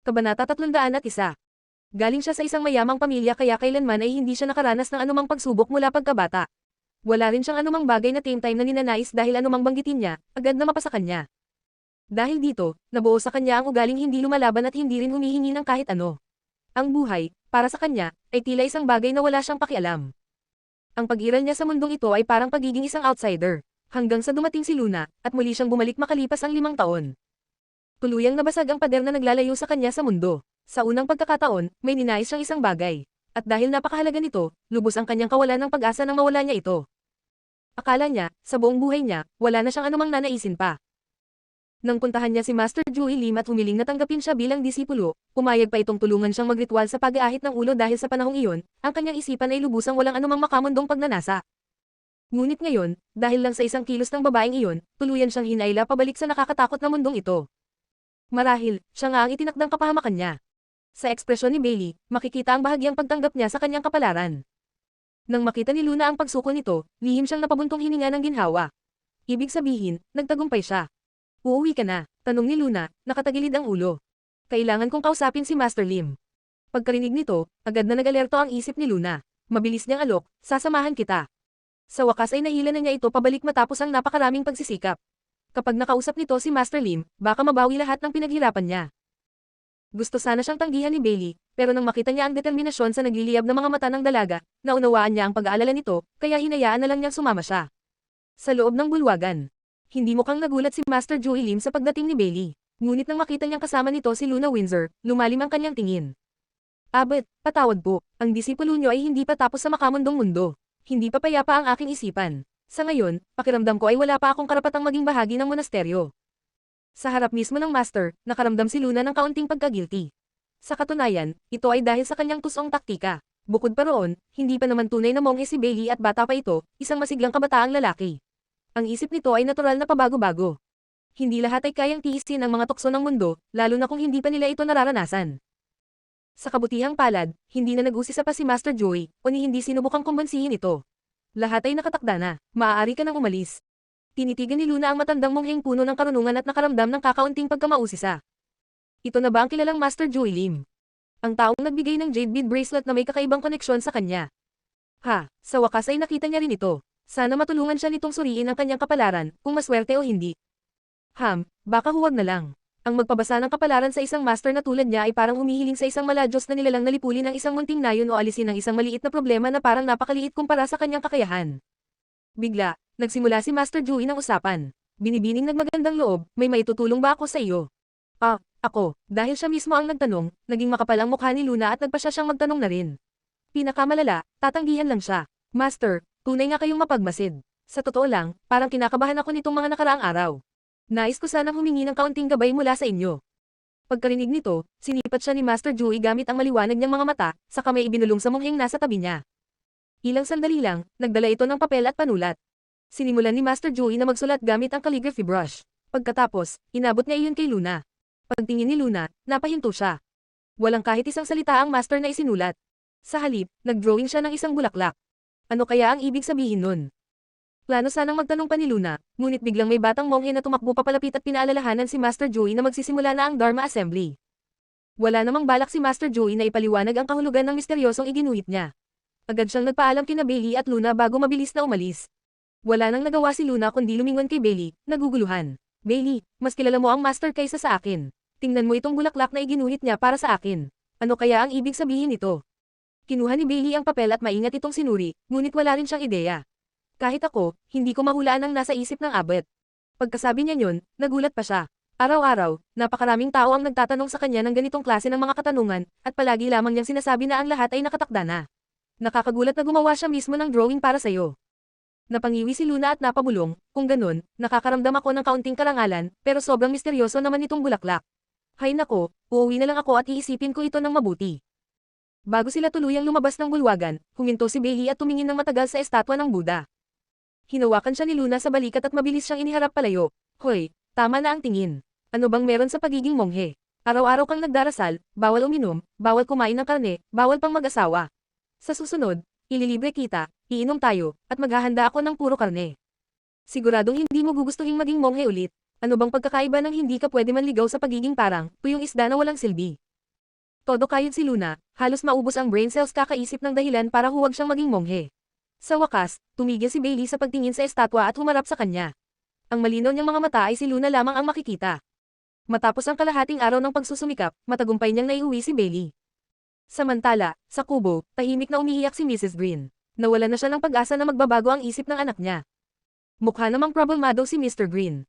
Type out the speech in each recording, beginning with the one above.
Kabanata 301. Galing siya sa isang mayamang pamilya kaya kailanman ay hindi siya nakaranas ng anumang pagsubok mula pagkabata. Wala rin siyang anumang bagay na time na ninanais dahil anumang banggitin niya, agad na mapasa kanya. Dahil dito, nabuo sa kanya ang ugaling hindi lumalaban at hindi rin humihingi ng kahit ano. Ang buhay, para sa kanya, ay tila isang bagay na wala siyang pakialam. Ang pag-iral niya sa mundong ito ay parang pagiging isang outsider, hanggang sa dumating si Luna, at muli siyang bumalik makalipas ang 5 taon. Tuluyang nabasag ang pader na naglalayo sa kanya sa mundo. Sa unang pagkakataon, may ninais siyang isang bagay. At dahil napakahalaga nito, lubos ang kanyang kawalan ng pag-asa nang mawala niya ito. Akala niya, sa buong buhay niya, wala na siyang anumang nanaisin pa. Nang puntahan niya si Master Joey Lim at humiling na tanggapin siya bilang disipulo, pumayag pa itong tulungan siyang magritual sa pag-aahit ng ulo dahil sa panahong iyon, ang kanyang isipan ay lubusang walang anumang makamundong pagnanasa. Ngunit ngayon, dahil lang sa isang kilos ng babaeng iyon, tuluyan siyang hinayla pabalik sa nakakatakot na mundong ito. Marahil, siya nga ang itinakdang kapahamakan niya. Sa ekspresyon ni Bailey, makikita ang bahagyang pagtanggap niya sa kanyang kapalaran. Nang makita ni Luna ang pagsuko nito, lihim siyang napabuntong hininga ng ginhawa. Ibig sabihin, nagtagumpay siya. Uuwi ka na, tanong ni Luna, nakatagilid ang ulo. Kailangan kong kausapin si Master Lim. Pagkarinig nito, agad na nag-alerto ang isip ni Luna. Mabilis niyang alok, sasamahan kita. Sa wakas ay nahila na niya ito pabalik matapos ang napakaraming pagsisikap. Kapag nakausap nito si Master Lim, baka mabawi lahat ng pinaghirapan niya. Gusto sana siyang tanggihan ni Bailey, pero nang makita niya ang determinasyon sa nagliliyab na mga mata ng dalaga, naunawaan niya ang pag-aalala nito, kaya hinayaan na lang niyang sumama siya. Sa loob ng bulwagan, hindi mukhang nagulat si Master Joey Lim sa pagdating ni Bailey. Ngunit nang makita niyang kasama nito si Luna Windsor, lumalim ang kanyang tingin. Abet, patawad po, ang disipulo niyo ay hindi pa tapos sa makamundong mundo. Hindi pa payapa ang aking isipan. Sa ngayon, pakiramdam ko ay wala pa akong karapatang maging bahagi ng monasteryo. Sa harap mismo ng master, nakaramdam si Luna ng kaunting pagkagilty. Sa katunayan, ito ay dahil sa kanyang tusong taktika. Bukod pa roon, hindi pa naman tunay na monghe si Bailey at bata pa ito, isang masiglang kabataang lalaki. Ang isip nito ay natural na pabago-bago. Hindi lahat ay kayang tiisin ang mga tukso ng mundo, lalo na kung hindi pa nila ito nararanasan. Sa kabutihang palad, hindi na nag-usisa pa si Master Joey, o ni hindi sinubukang kumbansihin ito. Lahat ay nakatakda na, maaari ka nang umalis. Tinitigan ni Luna ang matandang mongheng puno ng karunungan at nakaramdam ng kakaunting pagkamausisa. Ito na ba ang kilalang Master Joey Lim? Ang taong nagbigay ng jade bead bracelet na may kakaibang koneksyon sa kanya. Sa wakas ay nakita niya rin ito. Sana matulungan siya nitong suriin ang kanyang kapalaran, kung maswerte o hindi. Baka huwag na lang. Ang magpabasa ng kapalaran sa isang master na tulad niya ay parang humihiling sa isang maladyos na nilalang nalipulin ng isang munting nayon o alisin ng isang maliit na problema na parang napakaliit kumpara sa kanyang kakayahan. Bigla, nagsimula si Master Joey ng usapan. Binibining nagmagandang loob, may maitutulong ba ako sa iyo? Ako. Dahil siya mismo ang nagtanong, naging makapal ang mukha ni Luna at nagpa siyang magtanong na rin. Pinakamalala, tatanggihan lang siya. Master, tunay nga kayong mapagmasid. Sa totoo lang, parang kinakabahan ako nitong mga nakaraang araw. Nais ko sanang humingi ng kaunting gabay mula sa inyo. Pagkarinig nito, sinipat siya ni Master Joey gamit ang maliwanag niyang mga mata, saka may ibinulong sa mongheng nasa tabi niya. Ilang sandali lang, nagdala ito ng papel at panulat. Sinimulan ni Master Joey na magsulat gamit ang calligraphy brush. Pagkatapos, inabot niya iyon kay Luna. Pagtingin ni Luna, napahinto siya. Walang kahit isang salita ang master na isinulat. Sa halip, nag-drawing siya ng isang bulaklak. Ano kaya ang ibig sabihin nun? Plano sanang magtanong pa ni Luna, ngunit biglang may batang monghe na tumakbo papalapit at pinaalalahanan si Master Joey na magsisimula na ang Dharma Assembly. Wala namang balak si Master Joey na ipaliwanag ang kahulugan ng misteryosong iginuhit niya. Agad siyang nagpaalam kina Bailey at Luna bago mabilis na umalis. Wala nang nagawa si Luna kundi lumingon kay Bailey, naguguluhan. Bailey, mas kilala mo ang master kaysa sa akin. Tingnan mo itong bulaklak na iginuhit niya para sa akin. Ano kaya ang ibig sabihin nito? Kinuha ni Bailey ang papel at maingat itong sinuri, ngunit wala rin siyang ideya. Kahit ako, hindi ko mahulaan ang nasa isip ng Abet. Pagkasabi niya yun, nagulat pa siya. Araw-araw, napakaraming tao ang nagtatanong sa kanya ng ganitong klase ng mga katanungan, at palagi lamang niyang sinasabi na ang lahat ay nakatakda na. Nakakagulat na gumawa siya mismo ng drawing para sa'yo. Napangiwi si Luna at napabulong, kung ganun, nakakaramdam ako ng kaunting karangalan, pero sobrang misteryoso naman itong bulaklak. Hay nako, uuwi na lang ako at iisipin ko ito ng mabuti. Bago sila tuluyang lumabas ng bulwagan, huminto si Bailey at tumingin ng matagal sa estatwa ng Buddha. Hinawakan siya ni Luna sa balikat at mabilis siyang iniharap palayo. Hoy, tama na ang tingin. Ano bang meron sa pagiging monghe? Araw-araw kang nagdarasal, bawal uminom, bawal kumain ng karne, bawal pang mag-asawa. Sa susunod, ililibre kita, iinom tayo, at maghahanda ako ng puro karne. Siguradong hindi mo gugustuhin maging monghe ulit. Ano bang pagkakaiba ng hindi ka pwede manligaw sa pagiging parang, tuyong isda na walang silbi? Todo kayod si Luna, halos maubos ang brain cells kakaisip ng dahilan para huwag siyang maging monghe. Sa wakas, tumigil si Bailey sa pagtingin sa estatwa at humarap sa kanya. Ang malinaw niyang mga mata ay si Luna lamang ang makikita. Matapos ang kalahating araw ng pagsusumikap, matagumpay niyang naiuwi si Bailey. Samantala, sa kubo, tahimik na umiiyak si Mrs. Green. Nawalan na siya ng pag-asa na magbabago ang isip ng anak niya. Mukha namang problemado si Mr. Green.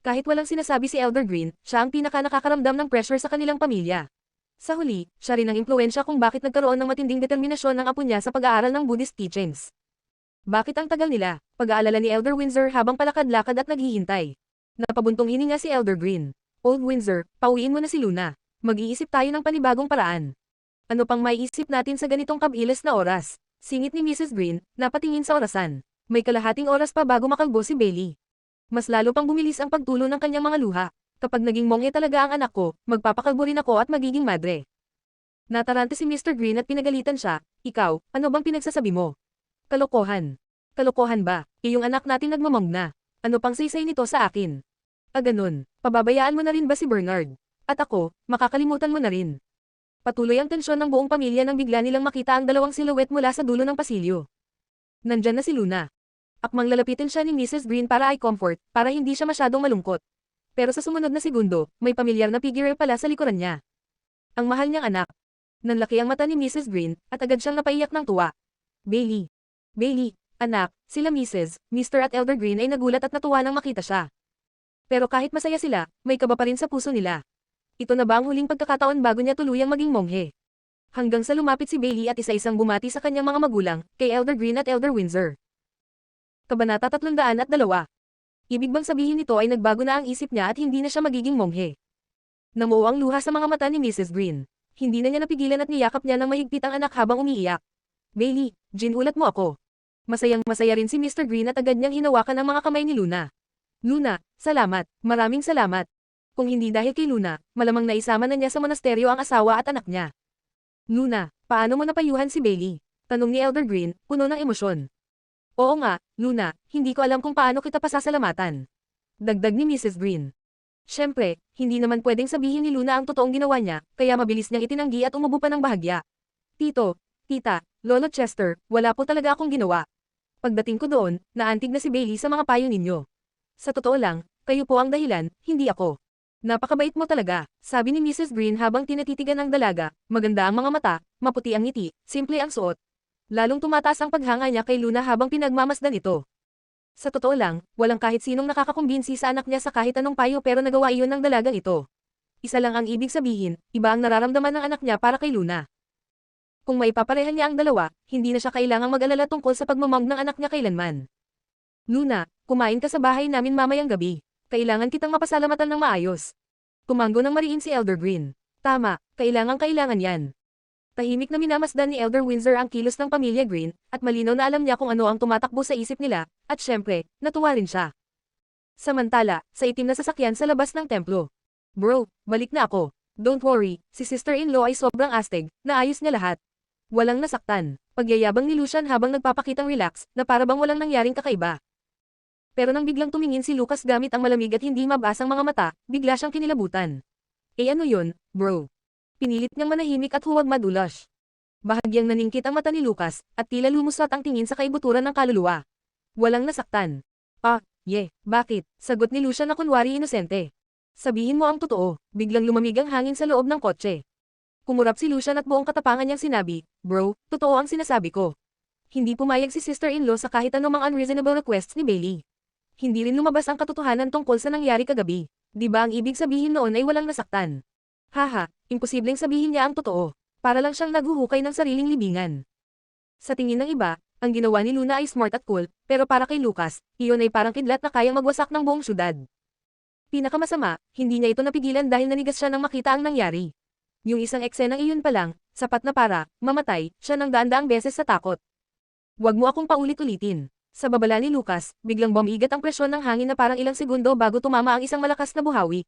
Kahit walang sinasabi si Elder Green, siya ang pinaka-nakakaramdam ng pressure sa kanilang pamilya. Sa huli, siya rin ang impluwensya kung bakit nagkaroon ng matinding determinasyon ng apo niya sa pag-aaral ng Buddhist teachings. Bakit ang tagal nila? Pag-aalala ni Elder Windsor habang palakad-lakad at naghihintay. Napabuntong hininga si Elder Green. Old Windsor, pauwiin mo na si Luna. Mag-iisip tayo ng panibagong paraan. Ano pang maiisip natin sa ganitong kabilas na oras? Singit ni Mrs. Green, napatingin sa orasan. May kalahating oras pa bago makalbo si Bailey. Mas lalo pang bumilis ang pagtulo ng kanyang mga luha. Kapag naging monghe talaga ang anak ko, magpapakalbo rin ako at magiging madre. Natarante si Mr. Green at pinagalitan siya. Ikaw, ano bang pinagsasabi mo? Kalokohan. Kalokohan ba? Iyong anak natin nagmamong na. Ano pang saysay nito sa akin? Ganun. Pababayaan mo na rin ba si Bernard? At ako, makakalimutan mo na rin. Patuloy ang tensyon ng buong pamilya nang bigla nilang makita ang dalawang silhouette mula sa dulo ng pasilyo. Nandyan na si Luna. Akmang lalapitin siya ni Mrs. Green para ay comfort, para hindi siya masyadong malungkot. Pero sa sumunod na segundo, may pamilyar na figure pala sa likuran niya. Ang mahal niyang anak. Nanlaki ang mata ni Mrs. Green, at agad siyang napaiyak ng tuwa. Bailey. Bailey, anak, sila Mrs., Mr. at Elder Green ay nagulat at natuwa nang makita siya. Pero kahit masaya sila, may kaba pa rin sa puso nila. Ito na ba ang huling pagkakataon bago niya tuluyang maging monghe? Hanggang sa lumapit si Bailey at isa-isang bumati sa kanyang mga magulang, kay Elder Green at Elder Windsor. Kabanata 302. Ibig bang sabihin nito ay nagbago na ang isip niya at hindi na siya magiging monghe? Namuo ang luha sa mga mata ni Mrs. Green. Hindi na niya napigilan at niyakap niya ng mahigpit ang anak habang umiiyak. Bailey, ginulat mo ako. Masayang-masaya rin si Mr. Green at agad niyang hinawakan ang mga kamay ni Luna. Luna, salamat, maraming salamat. Kung hindi dahil kay Luna, malamang naisama na niya sa monasteryo ang asawa at anak niya. Luna, paano mo napayuhan si Bailey? Tanong ni Elder Green, puno ng emosyon. Oo nga, Luna, hindi ko alam kung paano kita pasasalamatan. Dagdag ni Mrs. Green. Siyempre, hindi naman pwedeng sabihin ni Luna ang totoong ginawa niya, kaya mabilis niyang itinanggi at umubo pa ng bahagya. Tito, tita, Lolo Chester, wala po talaga akong ginawa. Pagdating ko doon, naantig na si Bailey sa mga payo ninyo. Sa totoo lang, kayo po ang dahilan, hindi ako. Napakabait mo talaga, sabi ni Mrs. Green habang tinatitigan ang dalaga, maganda ang mga mata, maputi ang ngiti, simple ang suot. Lalong tumataas ang paghanga niya kay Luna habang pinagmamasdan ito. Sa totoo lang, walang kahit sinong nakakakumbinsi sa anak niya sa kahit anong payo pero nagawa iyon ng dalagang ito. Isa lang ang ibig sabihin, iba ang nararamdaman ng anak niya para kay Luna. Kung maipaparehan niya ang dalawa, hindi na siya kailangang mag-alala tungkol sa pagmamang ng anak niya kailanman. Luna, kumain ka sa bahay namin mamayang gabi. Kailangan kitang mapasalamatan ng maayos. Kumanggo ng mariin si Elder Green. Tama, kailangan yan. Tahimik na minamasdan ni Elder Windsor ang kilos ng pamilya Green, at malinaw na alam niya kung ano ang tumatakbo sa isip nila, at syempre, natuwa rin siya. Samantala, sa itim na sasakyan sa labas ng templo. Bro, balik na ako. Don't worry, si sister-in-law ay sobrang astig, naayos niya lahat. Walang nasaktan. Pagyayabang ni Lucian habang nagpapakitang relax, na para bang walang nangyaring kakaiba. Pero nang biglang tumingin si Lucas gamit ang malamig at hindi mabasang mga mata, bigla siyang kinilabutan. Ano yun, bro? Pinilit niyang manahimik at huwag madulas. Bahagyang naningkit ang mata ni Lucas, at tila lumusot ang tingin sa kaibuturan ng kaluluwa. Walang nasaktan. Bakit? Sagot ni Lucian na kunwari inosente. Sabihin mo ang totoo, biglang lumamig ang hangin sa loob ng kotse. Kumurap si Lucian at buong katapangan niyang sinabi, bro, totoo ang sinasabi ko. Hindi pumayag si sister-in-law sa kahit anumang unreasonable requests ni Bailey. Hindi rin lumabas ang katotohanan tungkol sa nangyari kagabi. Di ba ang ibig sabihin noon ay walang nasaktan? Haha, imposibleng sabihin niya ang totoo. Para lang siyang naghuhukay ng sariling libingan. Sa tingin ng iba, ang ginawa ni Luna ay smart at cool, pero para kay Lucas, iyon ay parang kidlat na kayang magwasak ng buong syudad. Pinakamasama, hindi niya ito napigilan dahil nanigas siya nang makita ang nangyari. Yung isang eksenang iyon pa lang, sapat na para, mamatay, siya ng daan-daang beses sa takot. Huwag mo akong paulit-ulitin. Sa babala ni Lucas, biglang bumigat ang presyon ng hangin na parang ilang segundo bago tumama ang isang malakas na buhawi.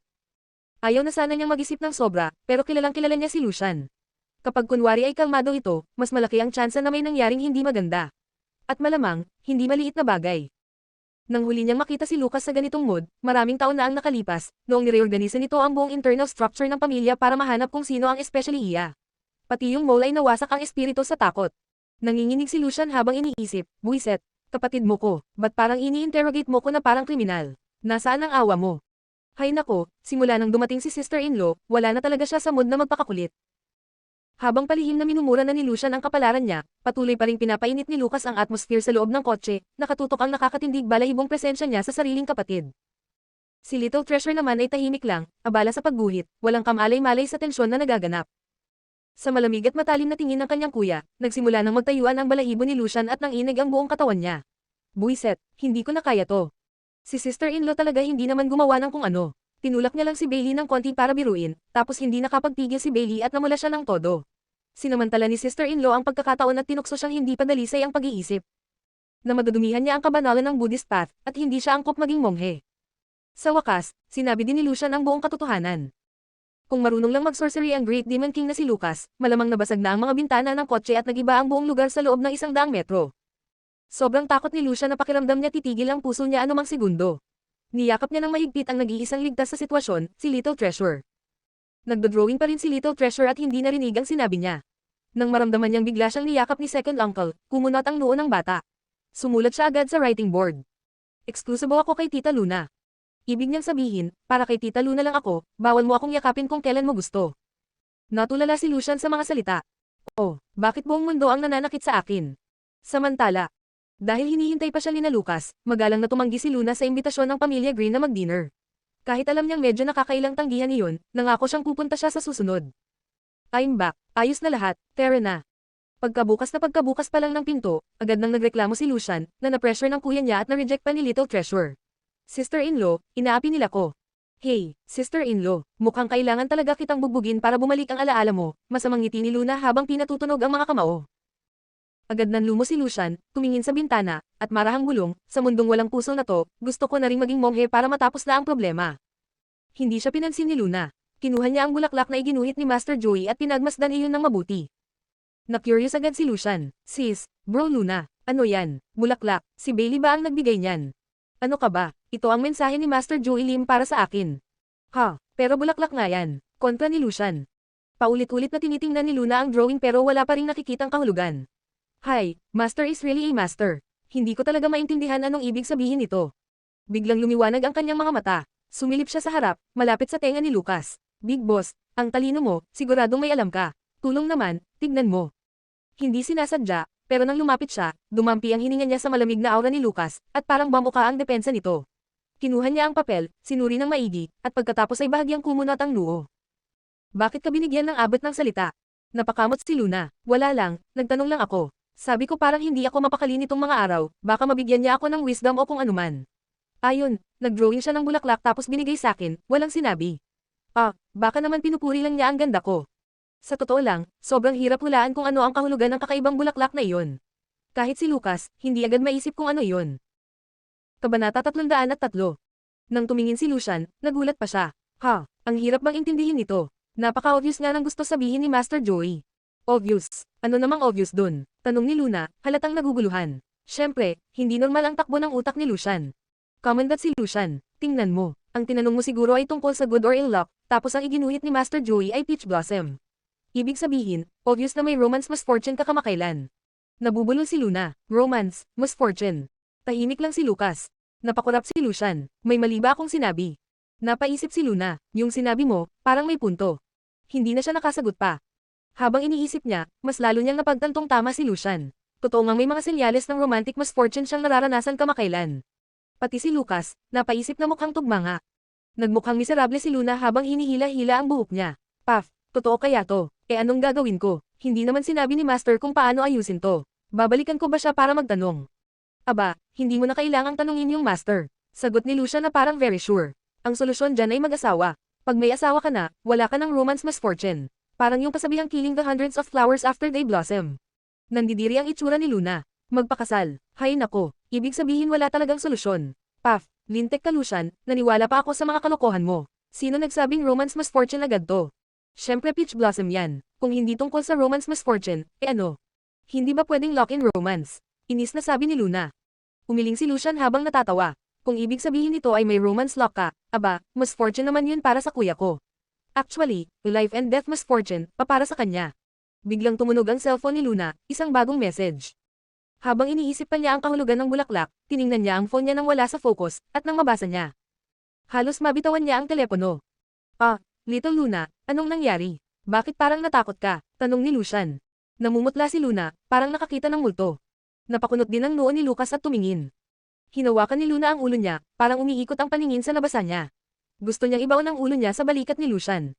Ayaw na sana niyang mag-isip ng sobra, pero kilalang kilala niya si Lucian. Kapag kunwari ay kalmado ito, mas malaki ang tsansa na may nangyaring hindi maganda. At malamang, hindi maliit na bagay. Nang huli niyang makita si Lucas sa ganitong mood, maraming taon na ang nakalipas, noong nireorganisa nito ang buong internal structure ng pamilya para mahanap kung sino ang especially iya. Pati yung mole ay nawasak ang espiritu sa takot. Nanginginig si Lucian habang iniisip, buwiset, kapatid mo ko, ba't parang ini-interrogate mo ko na parang kriminal? Nasaan ang awa mo? Hay nako, simula nang dumating si sister-in-law, wala na talaga siya sa mood na magpakakulit. Habang palihim na minumura na ni Lucian ang kapalaran niya, patuloy pa ring pinapainit ni Lucas ang atmosphere sa loob ng kotse, nakatutok ang nakakatindig balahibong presensya niya sa sariling kapatid. Si Little Treasure naman ay tahimik lang, abala sa pagguhit, walang kamalay-malay sa tensyon na nagaganap. Sa malamig at matalim na tingin ng kanyang kuya, nagsimula nang magtayuan ang balahibo ni Lucian at nanginig ang buong katawan niya. Buwiset, hindi ko na kaya to. Si sister-in-law talaga hindi naman gumawa ng kung ano. Tinulak niya lang si Bailey ng konti para biruin, tapos hindi nakapagpigil si Bailey at namula siya ng todo. Sinamantala ni sister-in-law ang pagkakataon at tinukso siyang hindi padalisay ang pag-iisip. Na madadumihan niya ang kabanalan ng Buddhist path, at hindi siya angkop maging monghe. Sa wakas, sinabi din ni Lucian ang buong katotohanan. Kung marunong lang mag-sorcery ang Great Demon King na si Lucas, malamang nabasag na ang mga bintana ng kotse at nagiba ang buong lugar sa loob ng 100 metro. Sobrang takot ni Lucian na pakiramdam niya titigil ang puso niya anumang segundo. Niyakap niya ng mahigpit ang nag-iisang ligtas sa sitwasyon, si Little Treasure. Nagdodrawing pa rin si Little Treasure at hindi narinig ang sinabi niya. Nang maramdaman niyang bigla siyang niyakap ni Second Uncle, kumunot ang noo ng bata. Sumulat siya agad sa writing board. Exclusive ako kay Tita Luna. Ibig niyang sabihin, para kay Tita Luna lang ako, bawal mo akong yakapin kung kailan mo gusto. Natulala si Lucian sa mga salita. Oh, bakit buong mundo ang nananakit sa akin? Samantala, dahil hinihintay pa siya ni Lucas, magalang na tumanggi si Luna sa imbitasyon ng pamilya Green na mag-dinner. Kahit alam niyang medyo nakakailang tanggihan iyon, nangako siyang pupunta siya sa susunod. I'm back, ayos na lahat, tara na. Pagkabukas pa lang ng pinto, agad nang nagreklamo si Lucian, na na-pressure ng kuya niya at na-reject pa ni Little Treasure. Sister-in-law, inaapi nila ko. Hey, sister-in-law, mukhang kailangan talaga kitang bugbugin para bumalik ang alaala mo, masamang ngiti ni Luna habang pinatutunog ang mga kamao. Agad nang lumo si Lucian, tumingin sa bintana, at marahang bulong, sa mundong walang puso na to, gusto ko na ring maging monghe para matapos na ang problema. Hindi siya pinansin ni Luna. Kinuha niya ang bulaklak na iginuhit ni Master Joey at pinagmasdan iyon ng mabuti. Na-curious agad si Lucian. Sis, bro Luna, ano yan? Bulaklak, si Bailey ba ang nagbigay niyan? Ano ka ba? Ito ang mensahe ni Master Joey Lim para sa akin. Ha, pero bulaklak nga yan. Kontra ni Lucian. Paulit-ulit na tinitingnan ni Luna ang drawing pero wala pa ring nakikitang kahulugan. Hi, Master is really a master. Hindi ko talaga maintindihan anong ibig sabihin nito. Biglang lumiwanag ang kanyang mga mata. Sumilip siya sa harap, malapit sa tenga ni Lucas. Big boss, ang talino mo, siguradong may alam ka. Tulong naman, tignan mo. Hindi sinasadya, pero nang lumapit siya, dumampi ang hininga niya sa malamig na aura ni Lucas, at parang bamuka ang depensa nito. Kinuha niya ang papel, sinuri ng maigi, at pagkatapos ay bahagyang kumunot ang noo. Bakit ka binigyan ng abot ng salita? Napakamot si Luna. Wala lang, nagtanong lang ako. Sabi ko parang hindi ako mapakali nitong mga araw, baka mabigyan niya ako ng wisdom o kung anuman. Ayon, nagdrawing siya ng bulaklak tapos binigay sakin, walang sinabi. Ah, baka naman pinupuri lang niya ang ganda ko. Sa totoo lang, sobrang hirap hulaan kung ano ang kahulugan ng kakaibang bulaklak na iyon. Kahit si Lucas, hindi agad maisip kung ano iyon. Kabanata 303. Nang tumingin si Lucian, nagulat pa siya. Ha, ang hirap bang intindihin ito? Napaka-obvious nga ng gusto sabihin ni Master Joey. Obvious. Ano namang obvious dun? Tanong ni Luna, halatang naguguluhan. Siyempre, hindi normal ang takbo ng utak ni Lucian. Commendat si Lucian, tingnan mo. Ang tinanong mo siguro ay tungkol sa good or ill luck, tapos ang iginuhit ni Master Joey ay peach blossom. Ibig sabihin, obvious na may romance misfortune ka kamakailan. Nabubulol si Luna. Romance, misfortune. Tahimik lang si Lucas. Napakurap si Lucian. May mali ba akong sinabi? Napaisip si Luna. Yung sinabi mo, parang may punto. Hindi na siya nakasagot pa. Habang iniisip niya, mas lalo niyang napagtantong tama si Lucian. Totoo ngang may mga senyales ng romantic misfortune siyang nararanasan kamakailan. Pati si Lucas, napaisip na mukhang tugma nga. Nagmukhang miserable si Luna habang hinihila-hila ang buhok niya. Paf, totoo kaya to? Anong gagawin ko? Hindi naman sinabi ni Master kung paano ayusin to. Babalikan ko ba siya para magtanong? Aba, hindi mo na kailangang tanungin yung Master. Sagot ni Lucian na parang very sure. Ang solusyon dyan ay mag-asawa. Pag may asawa ka na, wala ka ng romance misfortune. Parang yung kasabihang killing the hundreds of flowers after they blossom. Nandidiri ang itsura ni Luna. Magpakasal. Hay nako, ibig sabihin wala talagang solusyon. Paf, lintek ka Lucian, naniwala pa ako sa mga kalokohan mo. Sino nagsabing romance misfortune agad to? Syempre peach blossom yan. Kung hindi tungkol sa romance misfortune, ano? Hindi ba pwedeng lock-in romance? Inis na sabi ni Luna. Umiling si Lucian habang natatawa. Kung ibig sabihin nito ay may romance lock ka, aba, misfortune naman yun para sa kuya ko. Actually, life and death misfortune, pa para sa kanya. Biglang tumunog ang cellphone ni Luna, isang bagong message. Habang iniisip pa niya ang kahulugan ng bulaklak, tiningnan niya ang phone niya nang wala sa focus, at nang mabasa niya. Halos mabitawan niya ang telepono. Ah, Little Luna, anong nangyari? Bakit parang natakot ka? Tanong ni Lucian. Namumutla si Luna, parang nakakita ng multo. Napakunot din ang noo ni Lucas at tumingin. Hinawakan ni Luna ang ulo niya, parang umiikot ang paningin sa nabasa niya. Gusto niyang ibaon ang ulo niya sa balikat ni Lucian.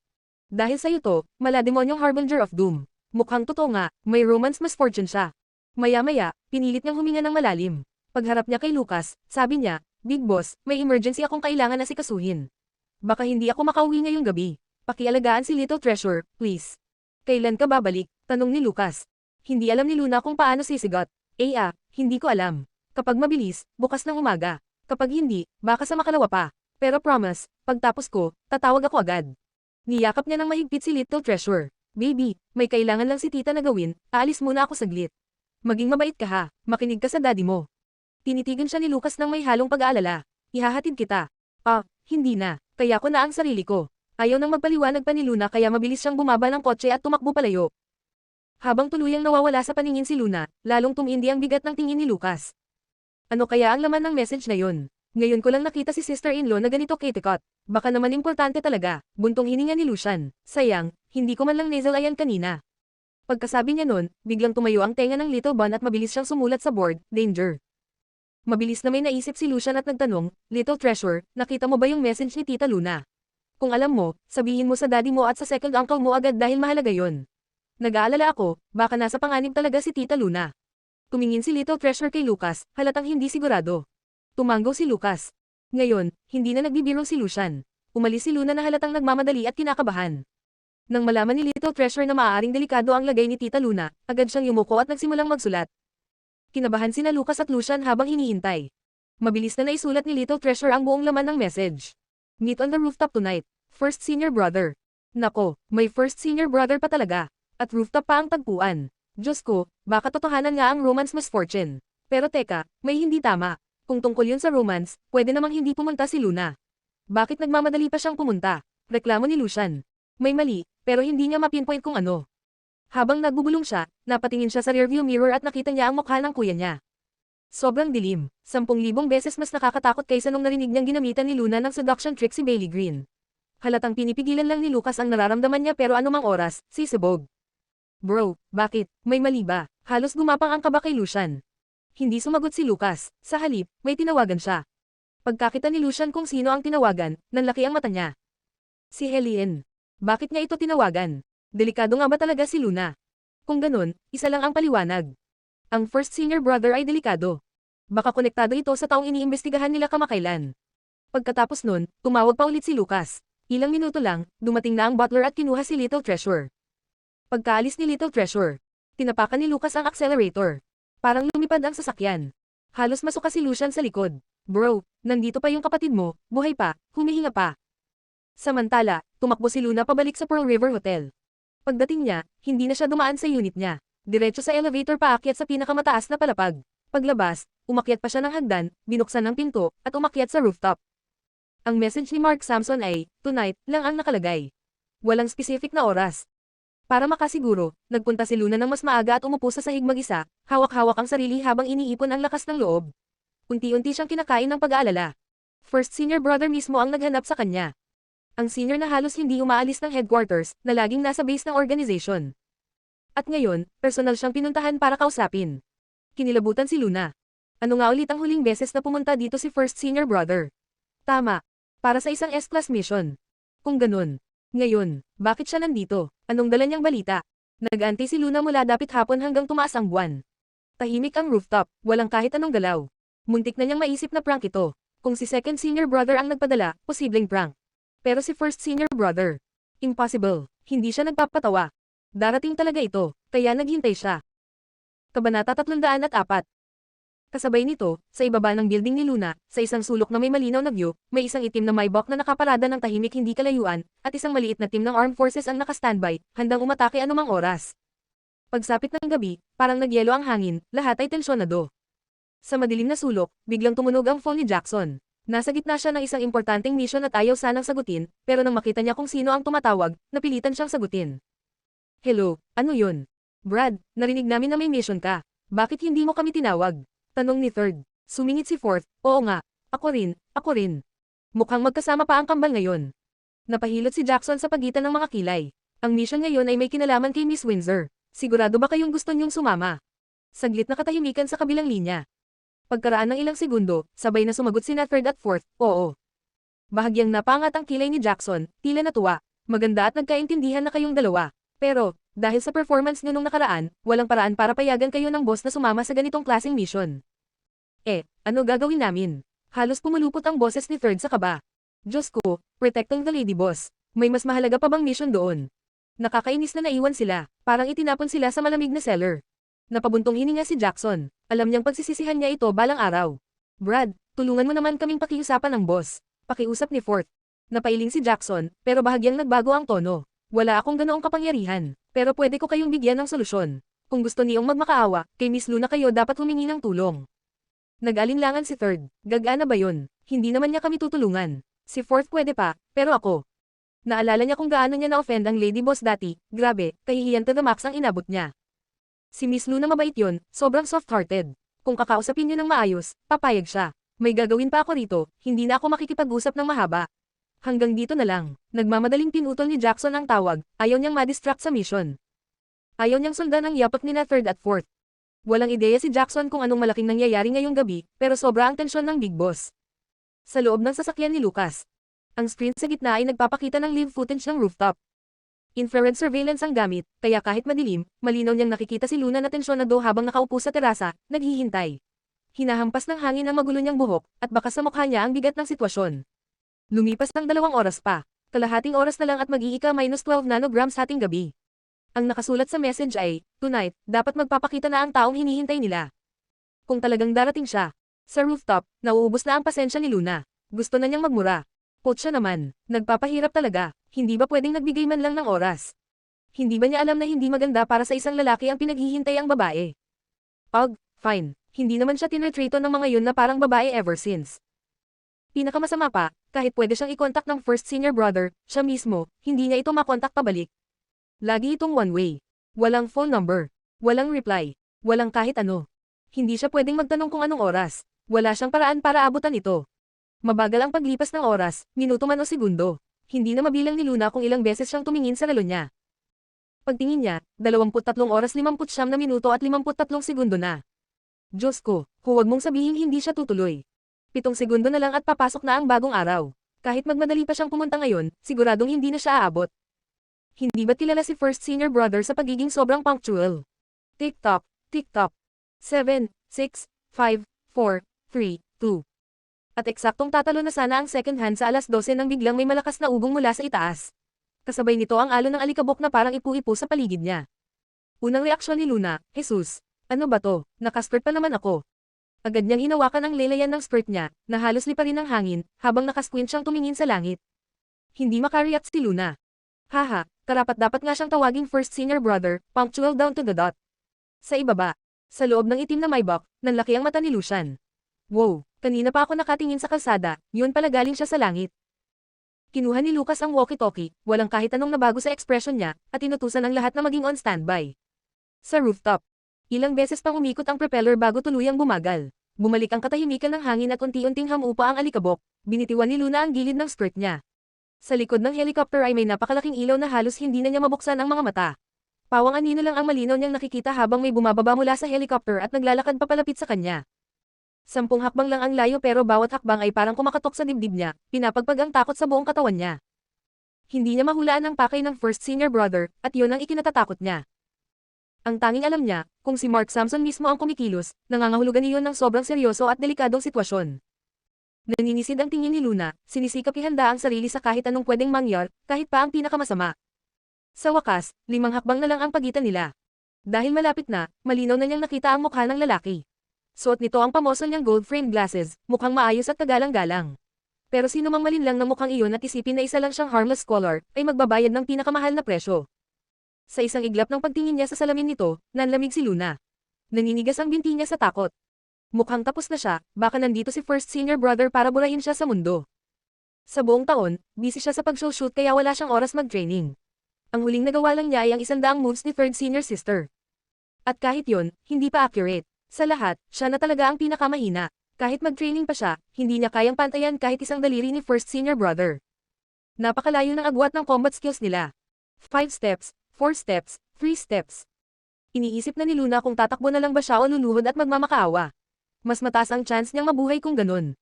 Dahil sa iyo to, malademonyong Harbinger of Doom. Mukhang totoo nga, may romance misfortune siya. Maya-maya, pinilit niyang huminga ng malalim. Pagharap niya kay Lucas, sabi niya, Big Boss, may emergency akong kailangan asikasuhin. Baka hindi ako makauwi ngayong gabi. Pakialagaan si Little Treasure, please. Kailan ka babalik? Tanong ni Lucas. Hindi alam ni Luna kung paano sisigot. Hindi ko alam. Kapag mabilis, bukas ng umaga. Kapag hindi, baka sa makalawa pa. Pero promise, pagtapos ko, tatawag ako agad. Niyakap niya ng mahigpit si Little Treasure. Baby, may kailangan lang si tita na gawin, aalis muna ako saglit. Maging mabait ka ha, makinig ka sa daddy mo. Tinitigan siya ni Lucas ng may halong pag-aalala. Ihahatid kita. Hindi na, kaya ko na ang sarili ko. Ayaw nang magpaliwanag pa ni Luna kaya mabilis siyang bumaba ng kotse at tumakbo palayo. Habang tuluyang nawawala sa paningin si Luna, lalong tumindi ang bigat ng tingin ni Lucas. Ano kaya ang laman ng message na yun? Ngayon ko lang nakita si sister-in-law na ganito kitikot. Baka naman importante talaga, buntong hininga ni Lucian. Sayang, hindi ko man lang nasal ayan kanina. Pagkasabi niya nun, biglang tumayo ang tenga ng Little Bon at mabilis siyang sumulat sa board, danger. Mabilis na may naisip si Lucian at nagtanong, Little Treasure, nakita mo ba yung message ni Tita Luna? Kung alam mo, sabihin mo sa daddy mo at sa second uncle mo agad dahil mahalaga yon. Nag-aalala ako, baka nasa panganib talaga si Tita Luna. Tumingin si Little Treasure kay Lucas, halatang hindi sigurado. Tumanggaw si Lucas. Ngayon, hindi na nagbibiro si Lucian. Umalis si Luna na halatang nagmamadali at kinakabahan. Nang malaman ni Little Treasure na maaaring delikado ang lagay ni Tita Luna, agad siyang yumuko at nagsimulang magsulat. Kinabahan sina Lucas at Lucian habang hinihintay. Mabilis na naisulat ni Little Treasure ang buong laman ng message. Meet on the rooftop tonight. First senior brother. Nako, may first senior brother pa talaga. At rooftop pa ang tagpuan. Diyos ko, baka totohanan nga ang romance misfortune. Pero teka, may hindi tama. Kung tungkol yun sa romance, pwede namang hindi pumunta si Luna. Bakit nagmamadali pa siyang pumunta? Reklamo ni Lucian. May mali, pero hindi niya mapinpoint kung ano. Habang nagbubulong siya, napatingin siya sa rearview mirror at nakita niya ang mukha ng kuya niya. Sobrang dilim, 10,000 beses mas nakakatakot kaysa nung narinig niyang ginamitan ni Luna ng seduction trick si Bailey Green. Halatang pinipigilan lang ni Lucas ang nararamdaman niya pero anumang oras, sisibog. Bro, bakit? May mali ba? Halos gumapang ang kaba kay Lucian. Hindi sumagot si Lucas, sa halip, may tinawagan siya. Pagkakita ni Lucian kung sino ang tinawagan, nanlaki ang mata niya. Si Helene. Bakit niya ito tinawagan? Delikado nga ba talaga si Luna? Kung ganun, isa lang ang paliwanag. Ang first senior brother ay delikado. Baka konektado ito sa taong iniimbestigahan nila kamakailan. Pagkatapos nun, tumawag pa ulit si Lucas. Ilang minuto lang, dumating na ang butler at kinuha si Little Treasure. Pagkaalis ni Little Treasure, tinapakan ni Lucas ang accelerator. Parang lumipad ang sasakyan. Halos masuka si Lucian sa likod. Bro, nandito pa yung kapatid mo, buhay pa, humihinga pa. Samantala, tumakbo si Luna pabalik sa Pearl River Hotel. Pagdating niya, hindi na siya dumaan sa unit niya. Diretso sa elevator paakyat sa pinakamataas na palapag. Paglabas, umakyat pa siya ng hagdan, binuksan ng pinto, at umakyat sa rooftop. Ang message ni Mark Samson ay, tonight, lang ang nakalagay. Walang specific na oras. Para makasiguro, nagpunta si Luna ng mas maaga at umupo sa sahig mag-isa, hawak-hawak ang sarili habang iniipon ang lakas ng loob. Unti-unti siyang kinakain ng pag-aalala. First senior brother mismo ang naghanap sa kanya. Ang senior na halos hindi umaalis ng headquarters, na laging nasa base ng organization. At ngayon, personal siyang pinuntahan para kausapin. Kinilabutan si Luna. Ano nga ulit ang huling beses na pumunta dito si first senior brother? Tama. Para sa isang S-class mission. Kung ganun. Ngayon, bakit siya nandito? Anong dala niyang balita? Nag-antay si Luna mula dapit hapon hanggang tumaas ang buwan. Tahimik ang rooftop, walang kahit anong galaw. Muntik na niyang maisip na prank ito. Kung si second senior brother ang nagpadala, posibleng prank. Pero si first senior brother, impossible, hindi siya nagpapatawa. Darating talaga ito, kaya naghintay siya. Kabanata 304. Kasabay nito, sa ibaba ng building ni Luna, sa isang sulok na may malinaw na view, may isang itim na Maybach na nakaparada ng tahimik hindi kalayuan, at isang maliit na team ng armed forces ang nakastandby, handang umatake anumang oras. Pagsapit ng gabi, parang nagyelo ang hangin, lahat ay tensyonado. Sa madilim na sulok, biglang tumunog ang phone ni Jackson. Nasa gitna siya ng isang importanteng mission at ayaw sanang sagutin, pero nang makita niya kung sino ang tumatawag, napilitan siyang sagutin. Hello, ano yun? Brad, narinig namin na may mission ka. Bakit hindi mo kami tinawag? Tanong ni Third. Sumingit si Fourth, oo nga. Ako rin, ako rin. Mukhang magkasama pa ang kambal ngayon. Napahilot si Jackson sa pagitan ng mga kilay. Ang mission ngayon ay may kinalaman kay Miss Windsor. Sigurado ba kayong gusto niyong sumama? Saglit na katahimikan sa kabilang linya. Pagkaraan ng ilang segundo, sabay na sumagot sina Third at Fourth, oo. Bahagyang napangat ang kilay ni Jackson, tila natuwa. Maganda at nagkaintindihan na kayong dalawa. Pero, dahil sa performance niyo nung nakaraan, walang paraan para payagan kayo ng boss na sumama sa ganitong klaseng mission. Ano gagawin namin? Halos pumulupot ang boses ni Third sa kaba. Diyos ko, protecting the lady boss. May mas mahalaga pa bang mission doon? Nakakainis na naiwan sila, parang itinapon sila sa malamig na cellar. Napabuntong hininga si Jackson. Alam niyang pagsisisihan niya ito balang araw. Brad, tulungan mo naman kaming pakiusapan ng boss. Pakiusap ni Fourth. Napailing si Jackson, pero bahagyang nagbago ang tono. Wala akong ganoong kapangyarihan, pero pwede ko kayong bigyan ng solusyon. Kung gusto niyong magmakaawa, kay Miss Luna kayo dapat humingi ng tulong. Nag-alinlangan si Third. Gagana ba yun? Hindi naman niya kami tutulungan. Si Fourth pwede pa, pero ako. Naalala niya kung gaano niya na-offend ang lady boss dati, grabe, kahihiyan to the max ang inabot niya. Si Miss Luna mabait yun, sobrang soft-hearted. Kung kakausapin niyo ng maayos, papayag siya. May gagawin pa ako rito, hindi na ako makikipag-usap ng mahaba. Hanggang dito na lang. Nagmamadaling pinutol ni Jackson ang tawag, ayaw niyang madistract sa mission. Ayaw niyang sundan ang yapak ni na Third at Fourth. Walang ideya si Jackson kung anong malaking nangyayari ngayong gabi, pero sobra ang tensyon ng Big Boss. Sa loob ng sasakyan ni Lucas. Ang screen sa gitna ay nagpapakita ng live footage ng rooftop. Infrared surveillance ang gamit, kaya kahit madilim, malinaw niyang nakikita si Luna na tensyonado habang nakaupo sa terasa, naghihintay. Hinahampas ng hangin ang magulo niyang buhok, at baka sa mukha niya ang bigat ng sitwasyon. Lumipas ng 2 oras pa. Kalahating oras na lang at mag-12 nanograms hating gabi. Ang nakasulat sa message ay, tonight, dapat magpapakita na ang taong hinihintay nila. Kung talagang darating siya. Sa rooftop, nauubos na ang pasensya ni Luna. Gusto na niyang magmura. Siya naman, nagpapahirap talaga, hindi ba pwedeng nagbigay man lang ng oras? Hindi ba niya alam na hindi maganda para sa isang lalaki ang pinaghihintay ang babae? Fine, hindi naman siya tinretrato ng mga yun na parang babae ever since. Pinakamasama pa, kahit pwede siyang i-contact ng first senior brother, siya mismo, hindi niya ito makontak pabalik. Lagi itong one way. Walang phone number. Walang reply. Walang kahit ano. Hindi siya pwedeng magtanong kung anong oras. Wala siyang paraan para abutan ito. Mabagal ang paglipas ng oras, minuto man o segundo. Hindi na mabilang ni Luna kung ilang beses siyang tumingin sa relo niya. Pagtingin niya, 23 oras 59 na minuto at 53 segundo na. Diyos ko, huwag mong sabihing hindi siya tutuloy. 7 segundo na lang at papasok na ang bagong araw. Kahit magmadali pa siyang pumunta ngayon, siguradong hindi na siya aabot. Hindi ba't kilala si first senior brother sa pagiging sobrang punctual? Tick-tock, tick-tock. 7, 6, 5, 4, 3, 2. At eksaktong tatalo na sana ang second hand sa 12:00 nang biglang may malakas na ugong mula sa itaas. Kasabay nito ang alon ng alikabok na parang ipu-ipu sa paligid niya. Unang reaksyon ni Luna, Jesus, ano ba to? Nakaskirt pa naman ako. Agad niyang hinawakan ang lelayan ng skirt niya, na halos liparin ng hangin, habang nakasquint siyang tumingin sa langit. Hindi makareact si Luna. Haha, karapat-dapat nga siyang tawaging first senior brother, punctual down to the dot. Sa ibaba, sa loob ng itim na Maybach, nanlaki ang mata ni Lucian. Wow, kanina pa ako nakatingin sa kalsada, yun pala galing siya sa langit. Kinuha ni Lucas ang walkie-talkie, walang kahit anong nabago sa ekspresyon niya, at inutusan ang lahat na maging on standby. Sa rooftop, ilang beses pang umikot ang propeller bago tuluyang bumagal. Bumalik ang katahimikan ng hangin at unti-unting hamupa ang alikabok, binitiwan ni Luna ang gilid ng skirt niya. Sa likod ng helicopter ay may napakalaking ilaw na halos hindi na niya mabuksan ang mga mata. Pawang anino lang ang malinaw niyang nakikita habang may bumababa mula sa helicopter at naglalakad papalapit sa kanya. 10 hakbang lang ang layo pero bawat hakbang ay parang kumakatok sa dibdib niya, pinapagpag ang takot sa buong katawan niya. Hindi niya mahulaan ang pakay ng first senior brother, at yun ang ikinatatakot niya. Ang tanging alam niya, kung si Mark Samson mismo ang kumikilos, nangangahulugan iyon ng sobrang seryoso at delikadong sitwasyon. Naninisid ang tingin ni Luna, sinisikap ihanda ang sarili sa kahit anong pwedeng mangyari, kahit pa ang pinakamasama. Sa wakas, 5 hakbang na lang ang pagitan nila. Dahil malapit na, malinaw na niyang nakita ang mukha ng lalaki. Suot nito ang pamosol niyang gold-framed glasses, mukhang maayos at kagalang-galang. Pero sino mang malinlang ng mukhang iyon at isipin na isa lang siyang harmless scholar, ay magbabayad ng pinakamahal na presyo. Sa isang iglap ng pagtingin niya sa salamin nito, nanlamig si Luna. Naninigas ang binti niya sa takot. Mukhang tapos na siya, baka nandito si first senior brother para burahin siya sa mundo. Sa buong taon, busy siya sa pag-shoot kaya wala siyang oras mag-training. Ang huling nagawa lang niya ay ang 100 moves ni third senior sister. At kahit yon, hindi pa accurate. Sa lahat, siya na talaga ang pinakamahina. Kahit mag-training pa siya, hindi niya kayang pantayan kahit isang daliri ni First Senior Brother. Napakalayo ng agwat ng combat skills nila. 5 steps, 4 steps, 3 steps. Iniisip na ni Luna kung tatakbo na lang ba siya o luluhod at magmamakaawa. Mas mataas ang chance niyang mabuhay kung ganun.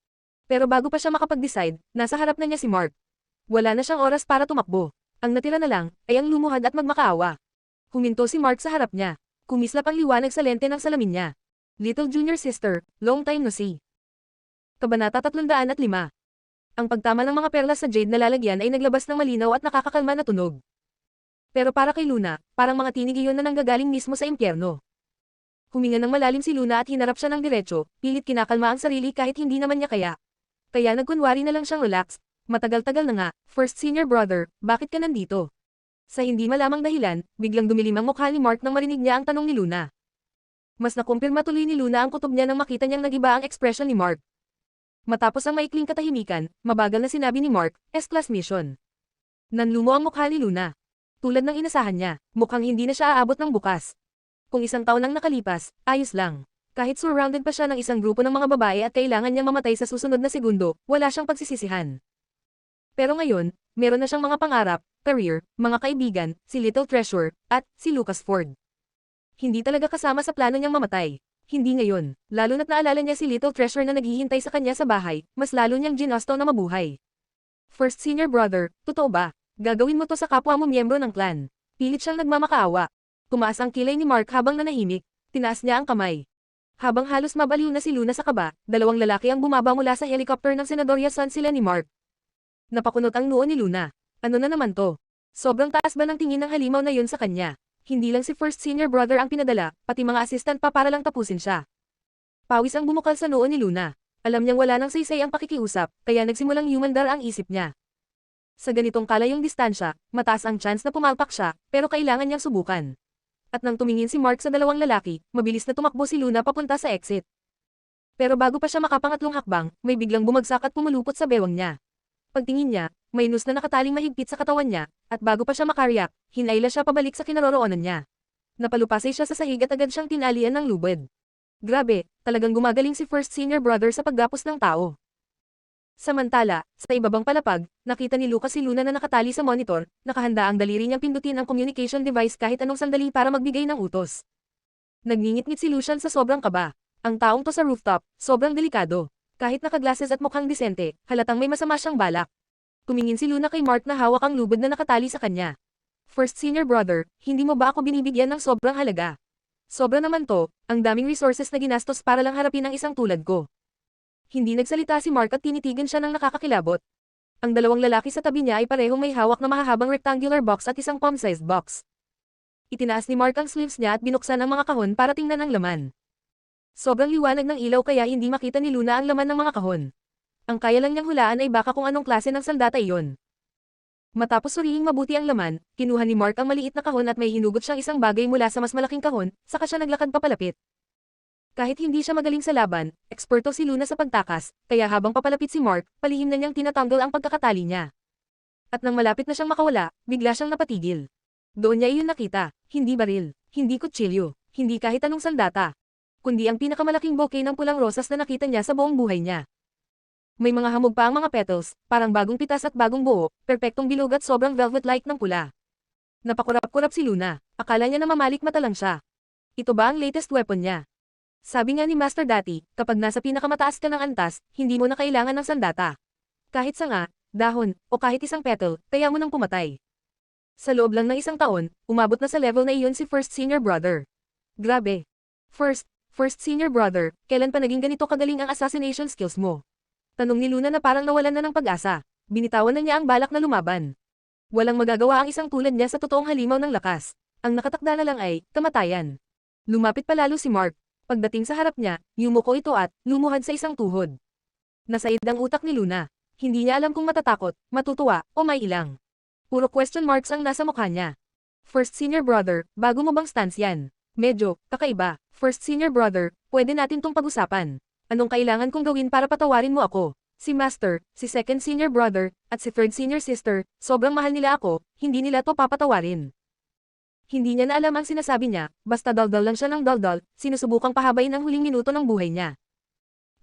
Pero bago pa siya makapag-decide, nasa harap na niya si Mark. Wala na siyang oras para tumakbo. Ang natira na lang, ay ang lumuhad at magmakaawa. Huminto si Mark sa harap niya. Kumislap ang liwanag sa lente ng salamin niya. Little Junior Sister, long time no see. Kabanata 305. Ang pagtama ng mga perlas sa jade na lalagyan ay naglabas ng malinaw at nakakakalma na tunog. Pero para kay Luna, parang mga tinig iyon na nanggagaling mismo sa impyerno. Huminga ng malalim si Luna at hinarap siya ng diretso, pilit kinakalma ang sarili kahit hindi naman niya kaya. Kaya nagkunwari na lang siyang relax. Matagal-tagal na nga, First Senior Brother, bakit ka nandito? Sa hindi malamang dahilan, biglang dumilim ang mukha ni Mark nang marinig niya ang tanong ni Luna. Mas nakumpirma tuloy ni Luna ang kutob niya nang makita niyang nagiba ang ekspresyon ni Mark. Matapos ang maikling katahimikan, mabagal na sinabi ni Mark, S-class mission. Nanlumo ang mukha ni Luna. Tulad ng inasahan niya, mukhang hindi na siya aabot ng bukas. Kung isang taon nang nakalipas, ayos lang. Kahit surrounded pa siya ng isang grupo ng mga babae at kailangan niyang mamatay sa susunod na segundo, wala siyang pagsisisihan. Pero ngayon, meron na siyang mga pangarap, career, mga kaibigan, si Little Treasure, at si Lucas Ford. Hindi talaga kasama sa plano niyang mamatay. Hindi ngayon, lalo na't naalala niya si Little Treasure na naghihintay sa kanya sa bahay, mas lalo niyang ginusto na mabuhay. First Senior Brother, totoo ba? Gagawin mo to sa kapwa mo miyembro ng clan. Pilit siyang nagmamakaawa. Tumaas ang kilay ni Mark habang nanahimik, tinaas niya ang kamay. Habang halos mabaliw na si Luna sa kaba, dalawang lalaki ang bumaba mula sa helicopter ng Senador Yasan sila ni Mark. Napakunot ang noo ni Luna. Ano na naman to? Sobrang taas ba ng tingin ng halimaw na yun sa kanya? Hindi lang si First Senior Brother ang pinadala, pati mga assistant pa para lang tapusin siya. Pawis ang bumukal sa noo ni Luna. Alam niyang wala nang saysay ang pakikiusap, kaya nagsimulang humandar ang isip niya. Sa ganitong kalayong distansya, mataas ang chance na pumalpak siya, pero kailangan niyang subukan. At nang tumingin si Mark sa dalawang lalaki, mabilis na tumakbo si Luna papunta sa exit. Pero bago pa siya makapangatlong hakbang, may biglang bumagsak at pumulupot sa bewang niya. Pagtingin niya, may noose na nakataling mahigpit sa katawan niya, at bago pa siya makariyak, hinayla siya pabalik sa kinaroroonan niya. Napalupasay siya sa sahig at agad siyang tinalian ng lubid. Grabe, talagang gumagaling si First Senior Brother sa paggapos ng tao. Samantala, sa ibabang palapag, nakita ni Lucas si Luna na nakatali sa monitor, nakahanda ang daliri niyang pindutin ang communication device kahit anong sandali para magbigay ng utos. Nagngingit-ngit si Lucian sa sobrang kaba. Ang taong to sa rooftop, sobrang delikado. Kahit naka-glasses at mukhang disente, halatang may masama siyang balak. Tumingin si Luna kay Mark na hawak ang lubid na nakatali sa kanya. First Senior Brother, hindi mo ba ako binibigyan ng sobrang halaga? Sobra naman to, ang daming resources na ginastos para lang harapin ang isang tulad ko. Hindi nagsalita si Mark at tinitigan siya ng nakakakilabot. Ang dalawang lalaki sa tabi niya ay parehong may hawak na mahahabang rectangular box at isang palm-sized box. Itinaas ni Mark ang sleeves niya at binuksan ang mga kahon para tingnan ang laman. Sobrang liwanag ng ilaw kaya hindi makita ni Luna ang laman ng mga kahon. Ang kaya lang niyang hulaan ay baka kung anong klase ng sandata iyon. Matapos suriing mabuti ang laman, kinuha ni Mark ang maliit na kahon at may hinugot siyang isang bagay mula sa mas malaking kahon, saka siya naglakad papalapit. Kahit hindi siya magaling sa laban, eksperto si Luna sa pagtakas, kaya habang papalapit si Mark, palihim na niyang tinatanggal ang pagkakatali niya. At nang malapit na siyang makawala, bigla siyang napatigil. Doon niya iyon nakita, hindi baril, hindi kutsilyo, hindi kahit anong sandata, kundi ang pinakamalaking bouquet ng pulang rosas na nakita niya sa buong buhay niya. May mga hamog pa ang mga petals, parang bagong pitas at bagong buo, perpektong bilog at sobrang velvet-like ng pula. Napakurap-kurap si Luna, akala niya na mamalik mata lang siya. Ito ba ang latest weapon niya? Sabi nga ni Master Dati, kapag nasa pinakamataas ka ng antas, hindi mo na kailangan ng sandata. Kahit sanga, dahon, o kahit isang petal, kaya mo nang pumatay. Sa loob lang ng isang taon, umabot na sa level na iyon si First Senior Brother. Grabe. First Senior Brother, kailan pa naging ganito kagaling ang assassination skills mo? Tanong ni Luna na parang nawalan na ng pag-asa. Binitawan na niya ang balak na lumaban. Walang magagawa ang isang tulad niya sa totoong halimaw ng lakas. Ang nakatakda na lang ay, kamatayan. Lumapit palalo si Mark. Pagdating sa harap niya, yumuko ito at, lumuhad sa isang tuhod. Nasaid ang utak ni Luna. Hindi niya alam kung matatakot, matutuwa, o may ilang. Puro question marks ang nasa mukha niya. First Senior Brother, bago mo bang stance yan? Medyo, kakaiba. First Senior Brother, pwede natin tong pag-usapan. Anong kailangan kong gawin para patawarin mo ako? Si Master, si Second Senior Brother, at si Third Senior Sister, sobrang mahal nila ako, hindi nila to papatawarin. Hindi niya na alam ang sinasabi niya, basta daldal lang siya ng daldal, sinusubukang pahabain ang huling minuto ng buhay niya.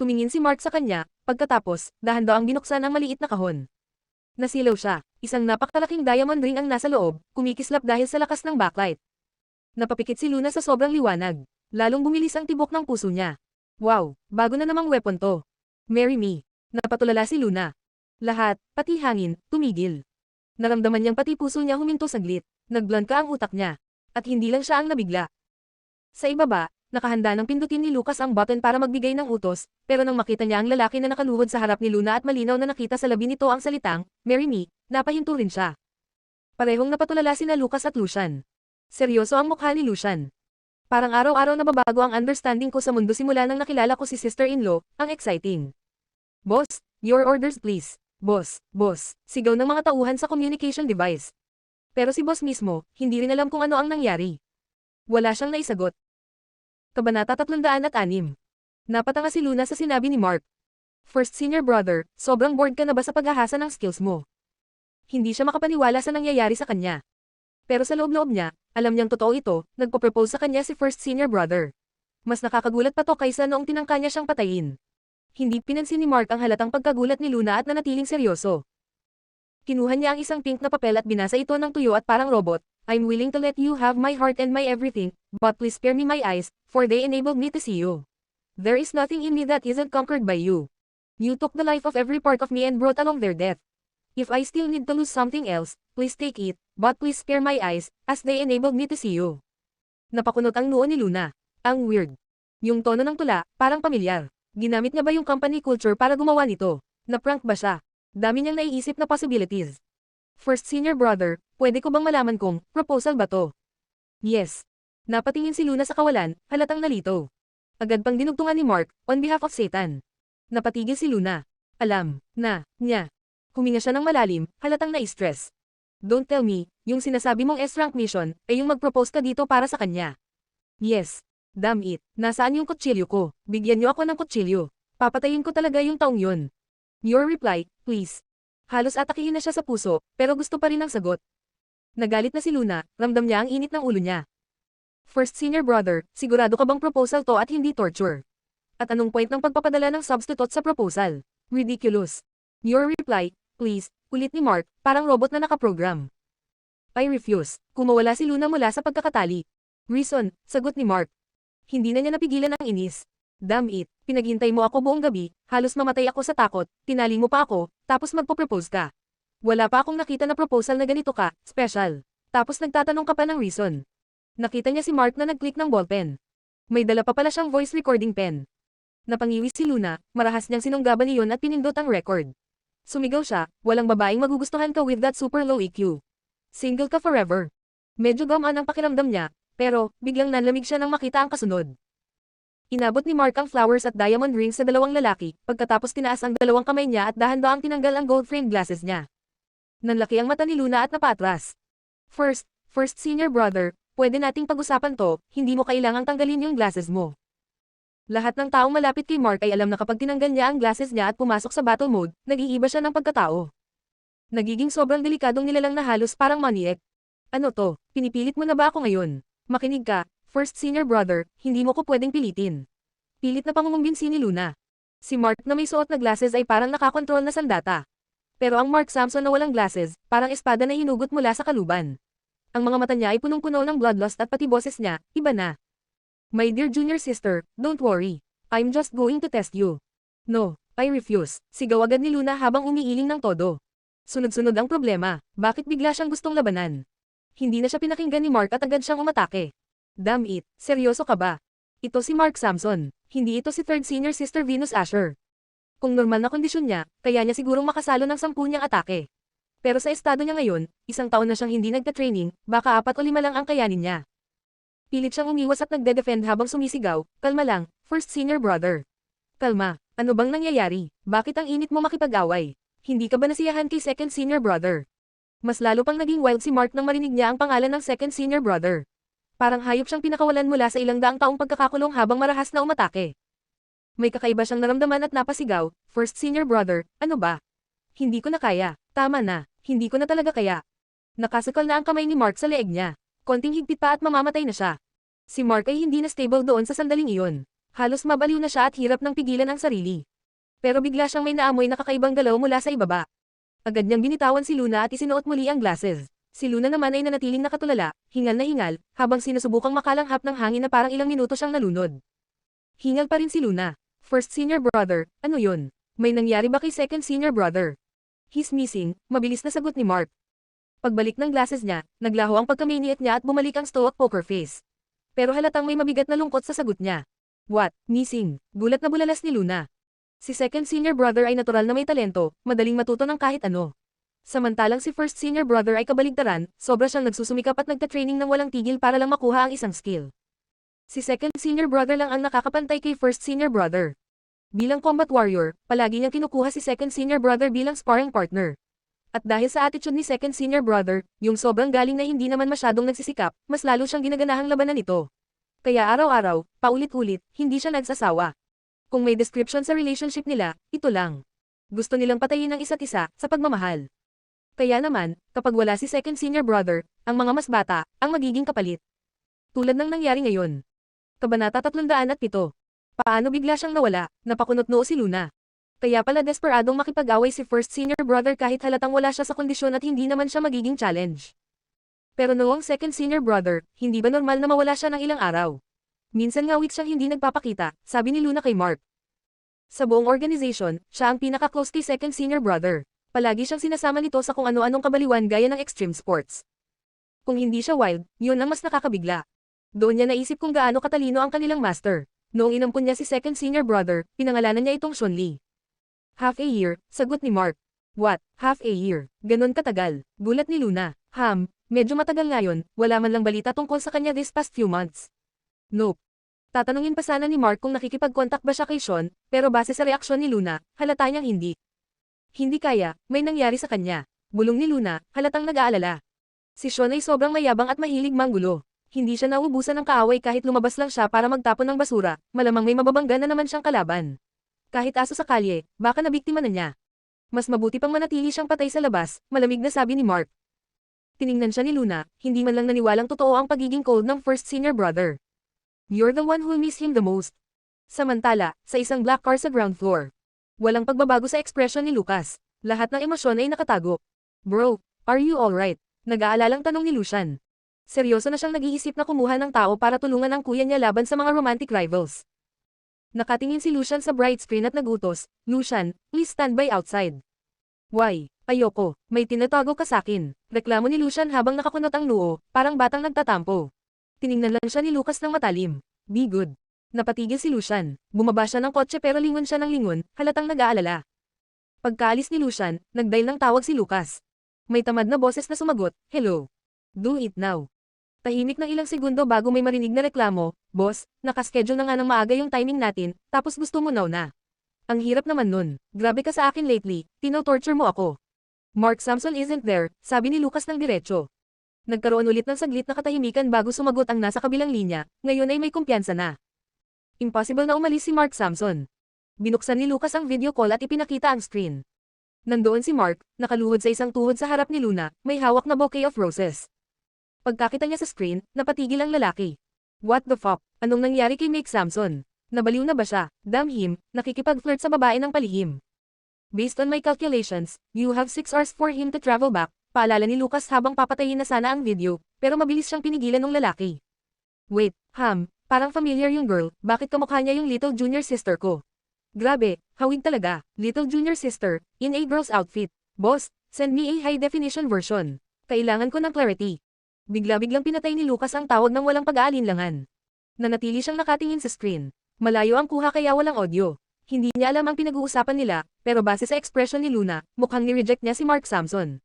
Tumingin si Mark sa kanya, pagkatapos, dahan-daang binuksan ang maliit na kahon. Nasilaw siya, isang napakalaking diamond ring ang nasa loob, kumikislap dahil sa lakas ng backlight. Napapikit si Luna sa sobrang liwanag. Lalong bumilis ang tibok ng puso niya. Wow, bago na namang weapon to. Marry me. Napatulala si Luna. Lahat, pati hangin, tumigil. Naramdaman niyang pati puso niya huminto saglit. Nagblanka ang utak niya. At hindi lang siya ang nabigla. Sa ibaba, nakahanda ng pindutin ni Lucas ang button para magbigay ng utos, pero nang makita niya ang lalaki na nakaluhod sa harap ni Luna at malinaw na nakita sa labi nito ang salitang, "Marry me," napahinto rin siya. Parehong napatulala sina Lucas at Lucian. Seryoso ang mukha ni Lucian. Parang araw-araw nababago ang understanding ko sa mundo simula nang nakilala ko si sister-in-law, ang exciting. Boss, your orders please. Boss, sigaw ng mga tauhan sa communication device. Pero si boss mismo, hindi rin alam kung ano ang nangyari. Wala siyang naisagot. Kabanata 306. Napatanga si Luna sa sinabi ni Mark. First senior brother, sobrang bored ka na ba sa paghahasa ng skills mo? Hindi siya makapaniwala sa nangyayari sa kanya. Pero sa loob-loob niya, alam niyang totoo ito, nagpo-propose sa kanya si first senior brother. Mas nakakagulat pa to kaysa noong tinangka niya siyang patayin. Hindi pinansin ni Mark ang halatang pagkagulat ni Luna at nanatiling seryoso. Kinuha niya ang isang pink na papel at binasa ito ng tuyo at parang robot. I'm willing to let you have my heart and my everything, but please spare me my eyes, for they enabled me to see you. There is nothing in me that isn't conquered by you. You took the life of every part of me and brought along their death. If I still need to lose something else, please take it, but please spare my eyes, as they enabled me to see you. Napakunot ang noo ni Luna. Ang weird. Yung tono ng tula, parang pamilyar. Ginamit niya ba yung company culture para gumawa nito? Na-prank ba siya? Dami niyang naiisip na possibilities. First senior brother, pwede ko bang malaman kung proposal ba to? Yes. Napatingin si Luna sa kawalan, halatang nalito. Agad pang dinugtungan ni Mark, on behalf of Satan. Napatigil si Luna. Alam na niya. Huminga siya ng malalim, halatang na-stress. Don't tell me, yung sinasabi mong S-rank mission, ay yung mag-propose ka dito para sa kanya. Yes. Damn it. Nasaan yung kutsilyo ko? Bigyan niyo ako ng kutsilyo. Papatayin ko talaga yung taong yun. Your reply, please. Halos atakihin na siya sa puso, pero gusto pa rin ang sagot. Nagalit na si Luna, ramdam niya ang init ng ulo niya. First senior brother, sigurado ka bang proposal to at hindi torture? At anong point ng pagpapadala ng substitute sa proposal? Ridiculous. Your reply, please, ulit ni Mark, parang robot na nakaprogram. I refuse. Kumawala si Luna mula sa pagkakatali. Reason, sagot ni Mark. Hindi na niya napigilan ang inis. Damn it, pinaghintay mo ako buong gabi, halos mamatay ako sa takot, tinali mo pa ako, tapos magpo-propose ka. Wala pa akong nakita na proposal na ganito ka, special. Tapos nagtatanong ka pa ng reason. Nakita niya si Mark na nag-click ng ballpen. May dala pa pala siyang voice recording pen. Napangiwi si Luna, marahas niyang sinunggaban iyon at pinindot ang record. Sumigaw siya, walang babaeng magugustuhan ka with that super low EQ. Single ka forever. Medyo gamaan ang pakiramdam niya, pero biglang nanlamig siya nang makita ang kasunod. Inabot ni Mark ang flowers at diamond rings sa dalawang lalaki, pagkatapos tinaas ang dalawang kamay niya at dahan-daang tinanggal ang gold-framed glasses niya. Nanlaki ang mata ni Luna at napaatras. First senior brother, pwede nating pag-usapan to, hindi mo kailangang tanggalin yung glasses mo. Lahat ng taong malapit kay Mark ay alam na kapag tinanggal niya ang glasses niya at pumasok sa battle mode, nag-iiba siya ng pagkatao. Nagiging sobrang delikadong nilalang na halos parang maniac. Ano to, pinipilit mo na ba ako ngayon? Makinig ka, first senior brother, hindi mo ko pwedeng pilitin. Pilit na pangungumbinsi ni Luna. Si Mark na may suot na glasses ay parang nakakontrol na sandata. Pero ang Mark Samson na walang glasses, parang espada na hinugot mula sa kaluban. Ang mga mata niya ay punong-puno ng bloodlust at pati boses niya, iba na. My dear junior sister, don't worry. I'm just going to test you. No, I refuse. Sigaw agad ni Luna habang umiiling ng todo. Sunod-sunod ang problema, bakit bigla siyang gustong labanan? Hindi na siya pinakinggan ni Mark at agad siyang umatake. Damn it, seryoso ka ba? Ito si Mark Samson, hindi ito si third senior sister Venus Asher. Kung normal na kondisyon niya, kaya niya sigurong makasalo ng 10 niyang atake. Pero sa estado niya ngayon, isang taon na siyang hindi nagta-training, baka 4 o 5 lang ang kayanin niya. Pilit siyang umiwas at nagde-defend habang sumisigaw, kalma lang, first senior brother. Kalma, ano bang nangyayari? Bakit ang init mo makipag-away? Hindi ka ba nasiyahan kay second senior brother? Mas lalo pang naging wild si Mark nang marinig niya ang pangalan ng second senior brother. Parang hayop siyang pinakawalan mula sa ilang daang taong pagkakakulong habang marahas na umatake. May kakaiba siyang naramdaman at napasigaw, first senior brother, ano ba? Hindi ko na kaya, tama na, hindi ko na talaga kaya. Nakasukal na ang kamay ni Mark sa leeg niya. Konting higpit pa at mamamatay na siya. Si Mark ay hindi na stable doon sa sandaling iyon. Halos mabaliw na siya at hirap nang pigilan ang sarili. Pero bigla siyang may naamoy na kakaibang galaw mula sa ibaba. Agad niyang binitawan si Luna at isinuot muli ang glasses. Si Luna naman ay nanatiling nakatulala, hingal na hingal, habang sinusubukang makalanghap ng hangin na parang ilang minuto siyang nalunod. Hingal pa rin si Luna. First senior brother, ano yun? May nangyari ba kay second senior brother? He's missing, mabilis na sagot ni Mark. Pagbalik ng glasses niya, naglaho ang pagkamaniak niya at bumalik ang stoic poker face. Pero halatang may mabigat na lungkot sa sagot niya. What? Missing? Gulat na bulalas ni Luna. Si second senior brother ay natural na may talento, madaling matuto ng kahit ano. Samantalang si first senior brother ay kabaligtaran, sobra siyang nagsusumikap at nagtatraining ng walang tigil para lang makuha ang isang skill. Si second senior brother lang ang nakakapantay kay first senior brother. Bilang combat warrior, palagi niyang kinukuha si second senior brother bilang sparring partner. At dahil sa attitude ni second senior brother, yung sobrang galing na hindi naman masyadong nagsisikap, mas lalo siyang ginaganahang labanan ito. Kaya araw-araw, paulit-ulit, hindi siya nagsasawa. Kung may description sa relationship nila, ito lang. Gusto nilang patayin ang isa't isa sa pagmamahal. Kaya naman, kapag wala si second senior brother, ang mga mas bata, ang magiging kapalit. Tulad ng nangyari ngayon. Kabanata 307. Paano bigla siyang nawala, napakunot noo si Luna. Kaya pala desperadong makipag-away si first senior brother kahit halatang wala siya sa kondisyon at hindi naman siya magiging challenge. Pero noong second senior brother, hindi ba normal na mawala siya ng ilang araw? Minsan nga week siyang hindi nagpapakita, sabi ni Luna kay Mark. Sa buong organization, siya ang pinaka-close kay second senior brother. Palagi siyang sinasama nito sa kung ano-anong kabaliwan gaya ng extreme sports. Kung hindi siya wild, yun ang mas nakakabigla. Doon niya naisip kung gaano katalino ang kanilang master. Noong inampun niya si second senior brother, pinangalanan niya itong Chun-Li. Half a year, sagot ni Mark. What? Half a year? Ganon katagal? Gulat ni Luna. Medyo matagal ngayon, wala man lang balita tungkol sa kanya this past few months. Nope. Tatanungin pa sana ni Mark kung nakikipag-contact ba siya kay Sean, pero base sa reaksyon ni Luna, halata niyang hindi. Hindi kaya, may nangyari sa kanya. Bulong ni Luna, halatang nag-aalala. Si Sean ay sobrang mayabang at mahilig manggulo. Hindi siya nauubusan ng kaaway kahit lumabas lang siya para magtapon ng basura, malamang may mababangga na naman siyang kalaban. Kahit aso sa kalye, baka nabiktima na niya. Mas mabuti pang manatili siyang patay sa labas, malamig na sabi ni Mark. Tiningnan siya ni Luna, hindi man lang naniwalang totoo ang pagiging cold ng first senior brother. You're the one who'll miss him the most. Samantala, sa isang black car sa ground floor. Walang pagbabago sa ekspresyon ni Lucas. Lahat ng emosyon ay nakatago. Bro, are you alright? Nag-aalalang tanong ni Lucian. Seryoso na siyang nag-iisip na kumuha ng tao para tulungan ang kuya niya laban sa mga romantic rivals. Nakatingin si Lucian sa bright screen at nagutos, Lucian, please stand by outside. Why? Ayoko, may tinatago ka sakin. Reklamo ni Lucian habang nakakunot ang noo, parang batang nagtatampo. Tiningnan lang siya ni Lucas ng matalim. Be good. Napatigil si Lucian. Bumaba siya ng kotse pero lingon siya ng lingon, halatang nag-aalala. Pagkaalis ni Lucian, nagdial ng tawag si Lucas. May tamad na boses na sumagot, hello. Do it now. Tahimik ng ilang segundo bago may marinig na reklamo, boss, nakaschedule na nga ng maaga yung timing natin, tapos gusto mo now na. Ang hirap naman nun, grabe ka sa akin lately, tino-torture mo ako. Mark Samson isn't there, sabi ni Lucas ng diretso. Nagkaroon ulit ng saglit na katahimikan bago sumagot ang nasa kabilang linya, ngayon ay may kumpiyansa na. Impossible na umalis si Mark Samson. Binuksan ni Lucas ang video call at ipinakita ang screen. Nandoon si Mark, nakaluhod sa isang tuhod sa harap ni Luna, may hawak na bouquet of roses. Pagkakita niya sa screen, napatigil ang lalaki. What the fuck? Anong nangyari kay Mike Samson? Nabaliw na ba siya? Damn him, nakikipag-flirt sa babae ng palihim. Based on my calculations, you have 6 hours for him to travel back, paalala ni Lucas habang papatayin na sana ang video, pero mabilis siyang pinigilan ng lalaki. Wait, parang familiar yung girl, bakit kamukha niya yung little junior sister ko? Grabe, hawig talaga, little junior sister, in a girl's outfit. Boss, send me a high-definition version. Kailangan ko ng clarity. Bigla-biglang pinatay ni Lucas ang tawag ng walang pag-aalinlangan. Nanatili siyang nakatingin sa screen. Malayo ang kuha kaya walang audio. Hindi niya alam ang pinag-uusapan nila, pero base sa ekspresyon ni Luna, mukhang ni-reject niya si Mark Samson.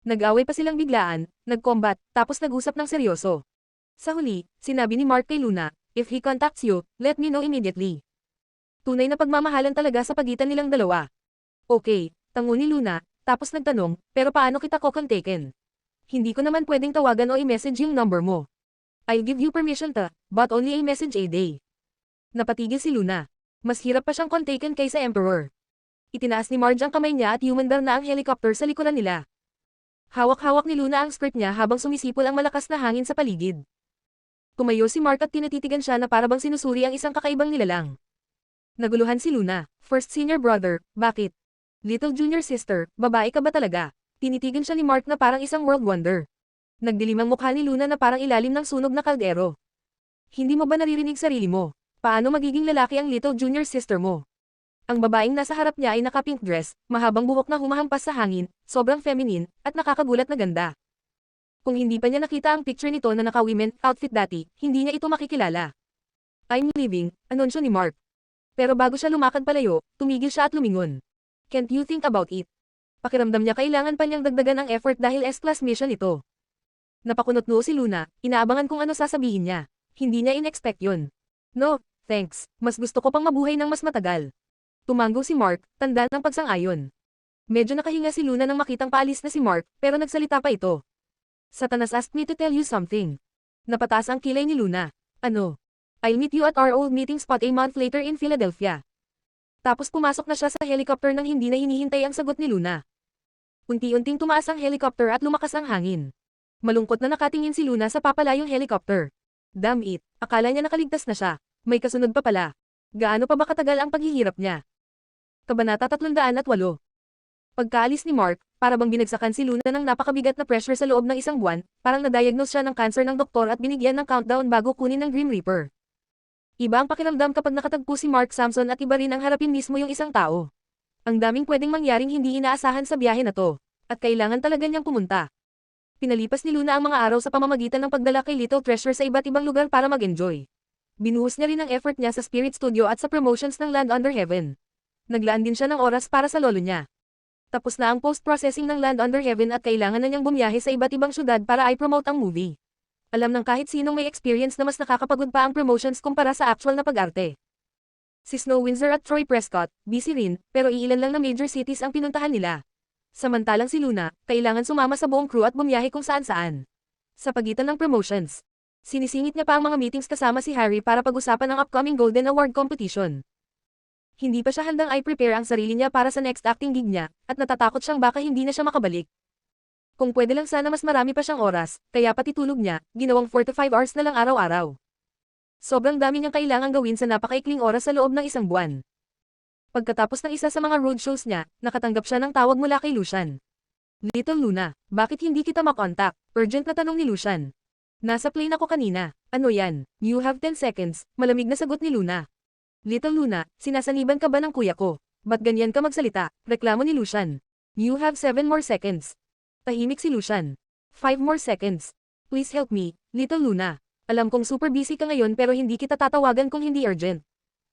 Nag-away pa silang biglaan, nag-combat, tapos nag-usap ng seryoso. Sa huli, sinabi ni Mark kay Luna, if he contacts you, let me know immediately. Tunay na pagmamahalan talaga sa pagitan nilang dalawa. Okay, tango ni Luna, tapos nagtanong, pero paano kita kokontaken? Hindi ko naman pwedeng tawagan o i-message yung number mo. I'll give you permission to, but only a message a day. Napatigil si Luna. Mas hirap pa siyang kontaken kaysa Emperor. Itinaas ni Marge ang kamay niya at humandar na ang helicopter sa likuran nila. Hawak-hawak ni Luna ang skirt niya habang sumisipol ang malakas na hangin sa paligid. Tumayo si Mark at tinatitigan siya na parabang sinusuri ang isang kakaibang nilalang. Naguluhan si Luna. First senior brother, bakit? Little junior sister, babae ka ba talaga? Tinitigan siya ni Mark na parang isang world wonder. Nagdilim ang mukha ni Luna na parang ilalim ng sunog na kaldero. Hindi mo ba naririnig sarili mo? Paano magiging lalaki ang little junior sister mo? Ang babaeng nasa harap niya ay naka-pink dress, mahabang buhok na humahampas sa hangin, sobrang feminine, at nakakagulat na ganda. Kung hindi pa niya nakita ang picture nito na naka-women outfit dati, hindi niya ito makikilala. I'm leaving, anunsyo ni Mark. Pero bago siya lumakad palayo, tumigil siya at lumingon. Can't you think about it? Pakiramdam niya kailangan pa niyang dagdagan ang effort dahil S-class mission ito. Napakunot-noo si Luna, inaabangan kung ano sasabihin niya. Hindi niya in-expect yun. No, thanks, mas gusto ko pang mabuhay ng mas matagal. Tumango si Mark, tanda ng pagsang-ayon. Medyo nakahinga si Luna nang makitang paalis na si Mark, pero nagsalita pa ito. Satanas asked me to tell you something. Napataas ang kilay ni Luna. Ano? I'll meet you at our old meeting spot a month later in Philadelphia. Tapos pumasok na siya sa helicopter nang hindi na hinihintay ang sagot ni Luna. Unti-unting tumaas ang helicopter at lumakas ang hangin. Malungkot na nakatingin si Luna sa papalayong helicopter. Damn it, akala niya nakaligtas na siya. May kasunod pa pala. Gaano pa ba katagal ang paghihirap niya? Kabanata 308. Pagkaalis ni Mark, para bang binagsakan si Luna ng napakabigat na pressure sa loob ng isang buwan, parang na-diagnose siya ng cancer ng doktor at binigyan ng countdown bago kunin ng Grim Reaper. Iba ang pakiramdam kapag nakatagpo si Mark Samson at iba rin ang harapin mismo yung isang tao. Ang daming pwedeng mangyaring hindi inaasahan sa biyahe na to, at kailangan talaga niyang pumunta. Pinalipas ni Luna ang mga araw sa pamamagitan ng pagdala kay Little Treasure sa iba't ibang lugar para mag-enjoy. Binuhos niya rin ang effort niya sa Spirit Studio at sa promotions ng Land Under Heaven. Naglaan din siya ng oras para sa lolo niya. Tapos na ang post-processing ng Land Under Heaven at kailangan na niyang bumiyahe sa iba't ibang syudad para i-promote ang movie. Alam ng kahit sinong may experience na mas nakakapagod pa ang promotions kumpara sa actual na pag-arte. Si Snow Windsor at Troy Prescott, busy rin, pero iilan lang na major cities ang pinuntahan nila. Samantalang si Luna, kailangan sumama sa buong crew at bumiyahe kung saan-saan. Sa pagitan ng promotions, sinisingit niya pa ang mga meetings kasama si Harry para pag-usapan ang upcoming Golden Award competition. Hindi pa siya handang i-prepare ang sarili niya para sa next acting gig niya, at natatakot siyang baka hindi na siya makabalik. Kung pwede lang sana mas marami pa siyang oras, kaya pati tulog niya, ginawang 4 to 5 hours na lang araw-araw. Sobrang dami niyang kailangang gawin sa napakaikling oras sa loob ng isang buwan. Pagkatapos ng isa sa mga roadshows niya, nakatanggap siya ng tawag mula kay Lucian. Little Luna, bakit hindi kita makontak? Urgent na tanong ni Lucian. Nasa plane ako kanina. Ano yan? You have 10 seconds, malamig na sagot ni Luna. Little Luna, sinasaniban ka ba ng kuya ko? Ba't ganyan ka magsalita? Reklamo ni Lucian. You have 7 more seconds. Tahimik si Lucian. 5 more seconds. Please help me, Little Luna. Alam kong super busy ka ngayon pero hindi kita tatawagan kung hindi urgent.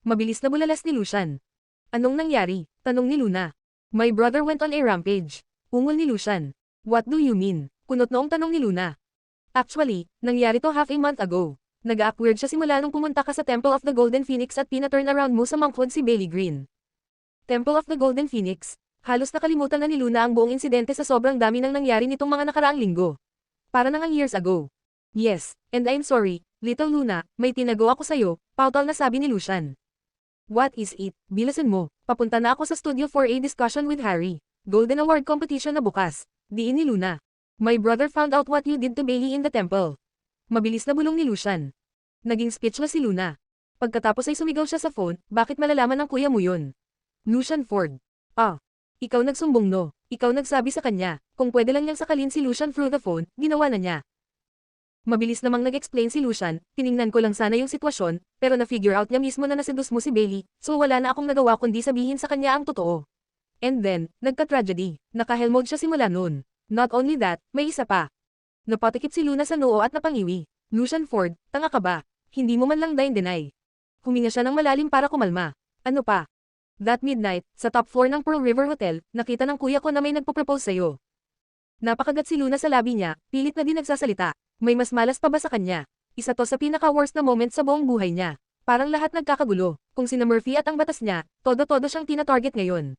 Mabilis na bulalas ni Lucian. Anong nangyari? Tanong ni Luna. My brother went on a rampage. Ungol ni Lucian. What do you mean? Kunot noong tanong ni Luna. Actually, nangyari to half a month ago. Nag-awkward siya simula nung pumunta ka sa Temple of the Golden Phoenix at pina-turn around mo sa monkhood si Bailey Green. Temple of the Golden Phoenix. Halos nakalimutan na ni Luna ang buong insidente sa sobrang dami nang nangyari nitong mga nakaraang linggo. Para nang ang years ago. Yes, and I'm sorry, Little Luna, may tinago ako sa'yo, pautal na sabi ni Lucian. What is it? Bilasan mo, papunta na ako sa studio for a discussion with Harry. Golden Award competition na bukas. Diin ni Luna. My brother found out what you did to Bailey in the temple. Mabilis na bulong ni Lucian. Naging speechless si Luna. Pagkatapos ay sumigaw siya sa phone, bakit malalaman ng kuya mo yun? Lucian Ford. Ah, ikaw nagsumbong no, ikaw nagsabi sa kanya, kung pwede lang niyang sakalin si Lucian through the phone, ginawa na niya. Mabilis namang nag-explain si Lucian, tiningnan ko lang sana yung sitwasyon, pero na-figure out niya mismo na nasedus mo si Bailey, so wala na akong nagawa kundi sabihin sa kanya ang totoo. And then, nagka-tragedy, naka-hell mode siya simula noon. Not only that, may isa pa. Napatikip si Luna sa noo at napangiwi. Lucian Ford, tanga ka ba? Hindi mo man lang deny. Huminga siya ng malalim para kumalma. Ano pa? That midnight, sa top floor ng Pearl River Hotel, nakita ng kuya ko na may nagpo-propose sa'yo. Napakagat si Luna sa labi niya, pilit na din nagsasalita. May mas malas pa ba sa kanya? Isa to sa pinaka-worst na moment sa buong buhay niya. Parang lahat nagkakagulo. Kung sina Murphy at ang batas niya, todo-todo siyang tina-target ngayon.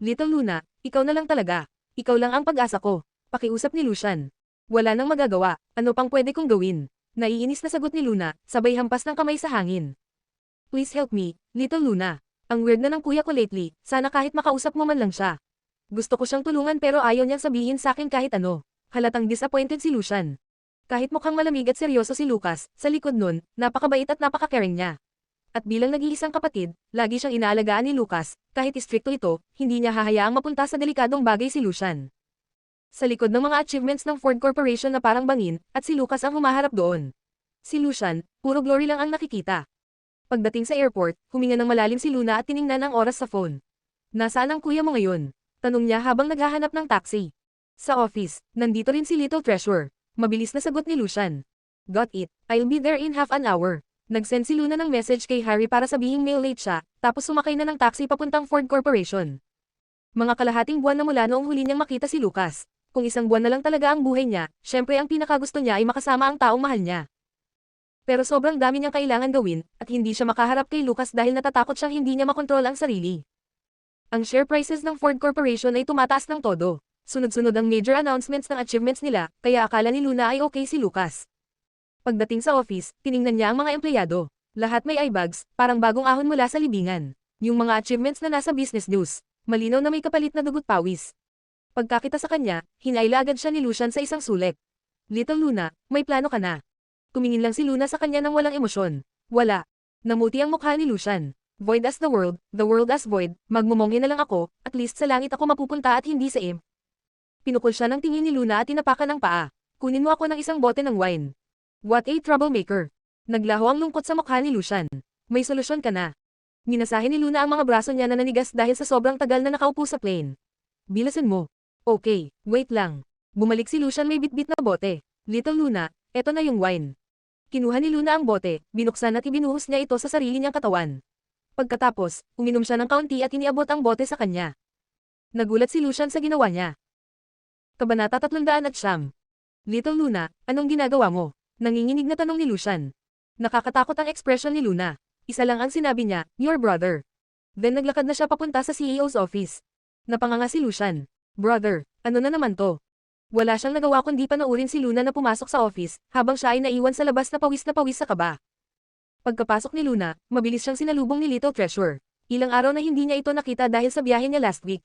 Little Luna, ikaw na lang talaga. Ikaw lang ang pag-asa ko. Pakiusap ni Lucian. Wala nang magagawa, ano pang pwede kong gawin? Naiinis na sagot ni Luna, sabay hampas ng kamay sa hangin. Please help me, Little Luna. Ang weird na ng kuya ko lately, sana kahit makausap mo man lang siya. Gusto ko siyang tulungan pero ayaw niyang sabihin sa akin kahit ano. Halatang disappointed si Lucian. Kahit mukhang malamig at seryoso si Lucas, sa likod nun, napakabait at napaka-caring niya. At bilang nag-iisang kapatid, lagi siyang inaalagaan ni Lucas, kahit istrikto ito, hindi niya hahayaang mapunta sa delikadong bagay si Lucian. Sa likod ng mga achievements ng Ford Corporation na parang bangin, at si Lucas ang humaharap doon. Si Lucian, puro glory lang ang nakikita. Pagdating sa airport, huminga ng malalim si Luna at tiningnan ang oras sa phone. Nasaan ang kuya mo ngayon? Tanong niya habang naghahanap ng taxi. Sa office, nandito rin si Little Treasure. Mabilis na sagot ni Lucian. Got it, I'll be there in half an hour. Nag-send si Luna ng message kay Harry para sabihing may late siya, tapos sumakay na ng taxi papuntang Ford Corporation. Mga kalahating buwan na mula noong huli niyang makita si Lucas. Kung isang buwan na lang talaga ang buhay niya, syempre ang pinakagusto niya ay makasama ang taong mahal niya. Pero sobrang dami niyang kailangan gawin, at hindi siya makaharap kay Lucas dahil natatakot siyang hindi niya makontrol ang sarili. Ang share prices ng Ford Corporation ay tumataas ng todo. Sunod-sunod ang major announcements ng achievements nila, kaya akala ni Luna ay okay si Lucas. Pagdating sa office, tiningnan niya ang mga empleyado. Lahat may eyebags, parang bagong ahon mula sa libingan. Yung mga achievements na nasa business news, malinaw na may kapalit na dugot pawis. Pagkakita sa kanya, hinayla agad siya ni Lucian sa isang sulik. Little Luna, may plano ka na. Tumingin lang si Luna sa kanya nang walang emosyon. Wala. Namuti ang mukha ni Lucian. Void as the world as void, magmumonghe na lang ako, at least sa langit ako mapupunta at hindi sa im. Pinukol siya ng tingin ni Luna at tinapakan ng paa. Kunin mo ako ng isang bote ng wine. What a troublemaker. Naglaho ang lungkot sa mukha ni Lucian. May solusyon ka na. Minasahe ni Luna ang mga braso niya na nanigas dahil sa sobrang tagal na nakaupo sa plane. Bilasan mo. Okay, wait lang. Bumalik si Lucian may bitbit na bote. Little Luna, eto na yung wine. Kinuha ni Luna ang bote, binuksan at ibinuhos niya ito sa sarili niyang katawan. Pagkatapos, uminom siya ng kaunti at iniabot ang bote sa kanya. Nagulat si Lucian sa ginawa niya. Kabanata 309. Little Luna, anong ginagawa mo? Nanginginig na tanong ni Lucian. Nakakatakot ang ekspresyon ni Luna. Isa lang ang sinabi niya, your brother. Then naglakad na siya papunta sa CEO's office. Napanganga si Lucian. Brother, ano na naman to? Wala siyang nagawa kundi panoorin si Luna na pumasok sa office, habang siya ay naiwan sa labas na pawis sa kaba. Pagkapasok ni Luna, mabilis siyang sinalubong ni Little Treasure. Ilang araw na hindi niya ito nakita dahil sa biyahe niya last week.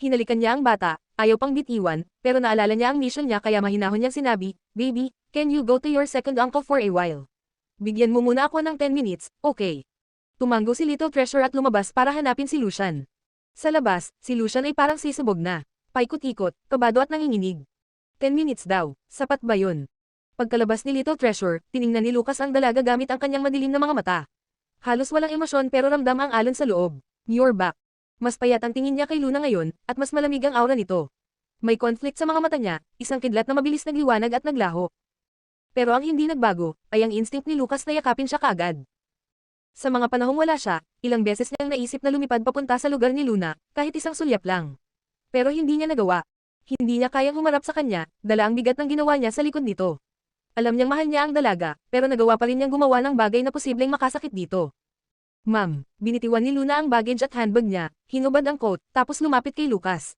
Hinalikan niya ang bata, ayaw pang bitiwan, pero naalala niya ang mission niya kaya mahinahon niyang sinabi, Baby, can you go to your second uncle for a while? Bigyan mo muna ako ng 10 minutes, okay? Tumango si Little Treasure at lumabas para hanapin si Lucian. Sa labas, si Lucian ay parang sisubog na. Paikot-ikot, kabado at nanginginig. 10 minutes daw, sapat ba yun? Pagkalabas ni Little Treasure, tiningnan ni Lucas ang dalaga gamit ang kanyang madilim na mga mata. Halos walang emosyon pero ramdam ang alon sa loob. You're back. Mas payat ang tingin niya kay Luna ngayon, at mas malamig ang aura nito. May conflict sa mga mata niya, isang kidlat na mabilis nagliwanag at naglaho. Pero ang hindi nagbago, ay ang instinct ni Lucas na yakapin siya kaagad. Sa mga panahong wala siya, ilang beses niyang naisip na lumipad papunta sa lugar ni Luna, kahit isang sulyap lang. Pero hindi niya nagawa. Hindi niya kayang humarap sa kanya, dala ang bigat ng ginawa niya sa likod nito. Alam niyang mahal niya ang dalaga, pero nagawa pa rin niyang gumawa ng bagay na posibleng makasakit dito. Ma'am, binitiwan ni Luna ang baggage at handbag niya, hinubad ang coat, tapos lumapit kay Lucas.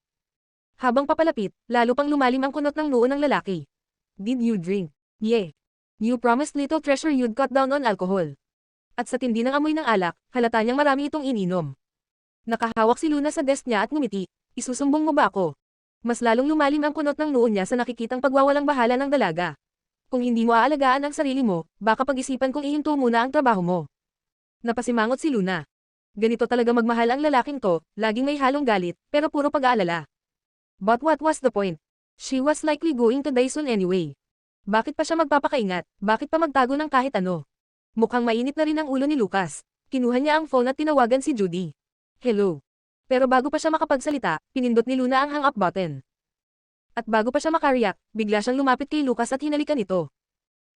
Habang papalapit, lalo pang lumalim ang kunot ng noo ng lalaki. Did you drink? Yeah. You promised Little Treasure you'd cut down on alcohol. At sa tindi ng amoy ng alak, halata niyang marami itong ininom. Nakahawak si Luna sa desk niya at ngumiti. Isusumbong mo ba ako? Mas lalong lumalim ang kunot ng noo niya sa nakikitang pagwawalang bahala ng dalaga. Kung hindi mo aalagaan ang sarili mo, baka pag-isipan kong ihinto muna ang trabaho mo. Napasimangot si Luna. Ganito talaga magmahal ang lalaking to, laging may halong galit, pero puro pag-aalala. But what was the point? She was likely going to die soon anyway. Bakit pa siya magpapakaingat? Bakit pa magtago ng kahit ano? Mukhang mainit na rin ang ulo ni Lucas. Kinuha niya ang phone at tinawagan si Judy. Hello. Pero bago pa siya makapagsalita, pinindot ni Luna ang hang up button. At bago pa siya makariyak, bigla siyang lumapit kay Lucas at hinalikan ito.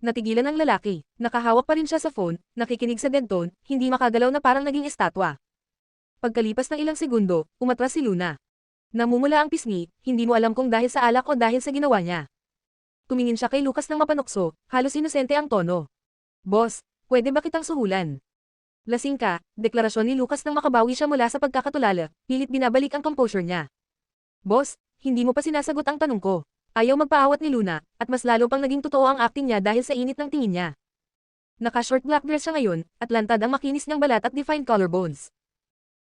Natigilan ang lalaki, nakahawak pa rin siya sa phone, nakikinig sa dead tone, hindi makagalaw na parang naging estatwa. Pagkalipas ng ilang segundo, umatras si Luna. Namumula ang pisngi, hindi mo alam kung dahil sa alak o dahil sa ginawa niya. Tumingin siya kay Lucas ng mapanukso, halos inosente ang tono. Boss, pwede ba kitang suhulan? Lasing ka, deklarasyon ni Lucas nang makabawi siya mula sa pagkakatulala, pilit binabalik ang composure niya. Boss, hindi mo pa sinasagot ang tanong ko. Ayaw magpaawat ni Luna, at mas lalo pang naging totoo ang acting niya dahil sa init ng tingin niya. Naka-short black dress siya ngayon, at lantad ang makinis niyang balat at defined collarbones.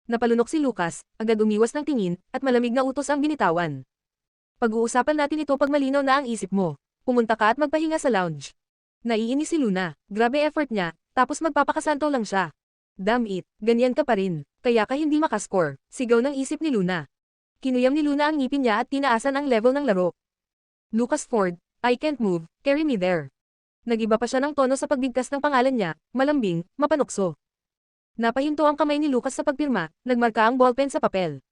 Napalunok si Lucas, agad umiwas ng tingin, at malamig na utos ang binitawan. Pag-uusapan natin ito pag malinaw na ang isip mo. Pumunta ka at magpahinga sa lounge. Naiinis si Luna, grabe effort niya, tapos magpapakasanto lang siya. Damn it, ganyan ka pa rin, kaya ka hindi makascore, sigaw ng isip ni Luna. Kinuyam ni Luna ang ngipin niya at tinaasan ang level ng laro. Lucas Ford, I can't move, carry me there. Nagiba pa siya ng tono sa pagbigkas ng pangalan niya, malambing, mapanukso. Napahinto ang kamay ni Lucas sa pagpirma, nagmarka ang ballpen sa papel.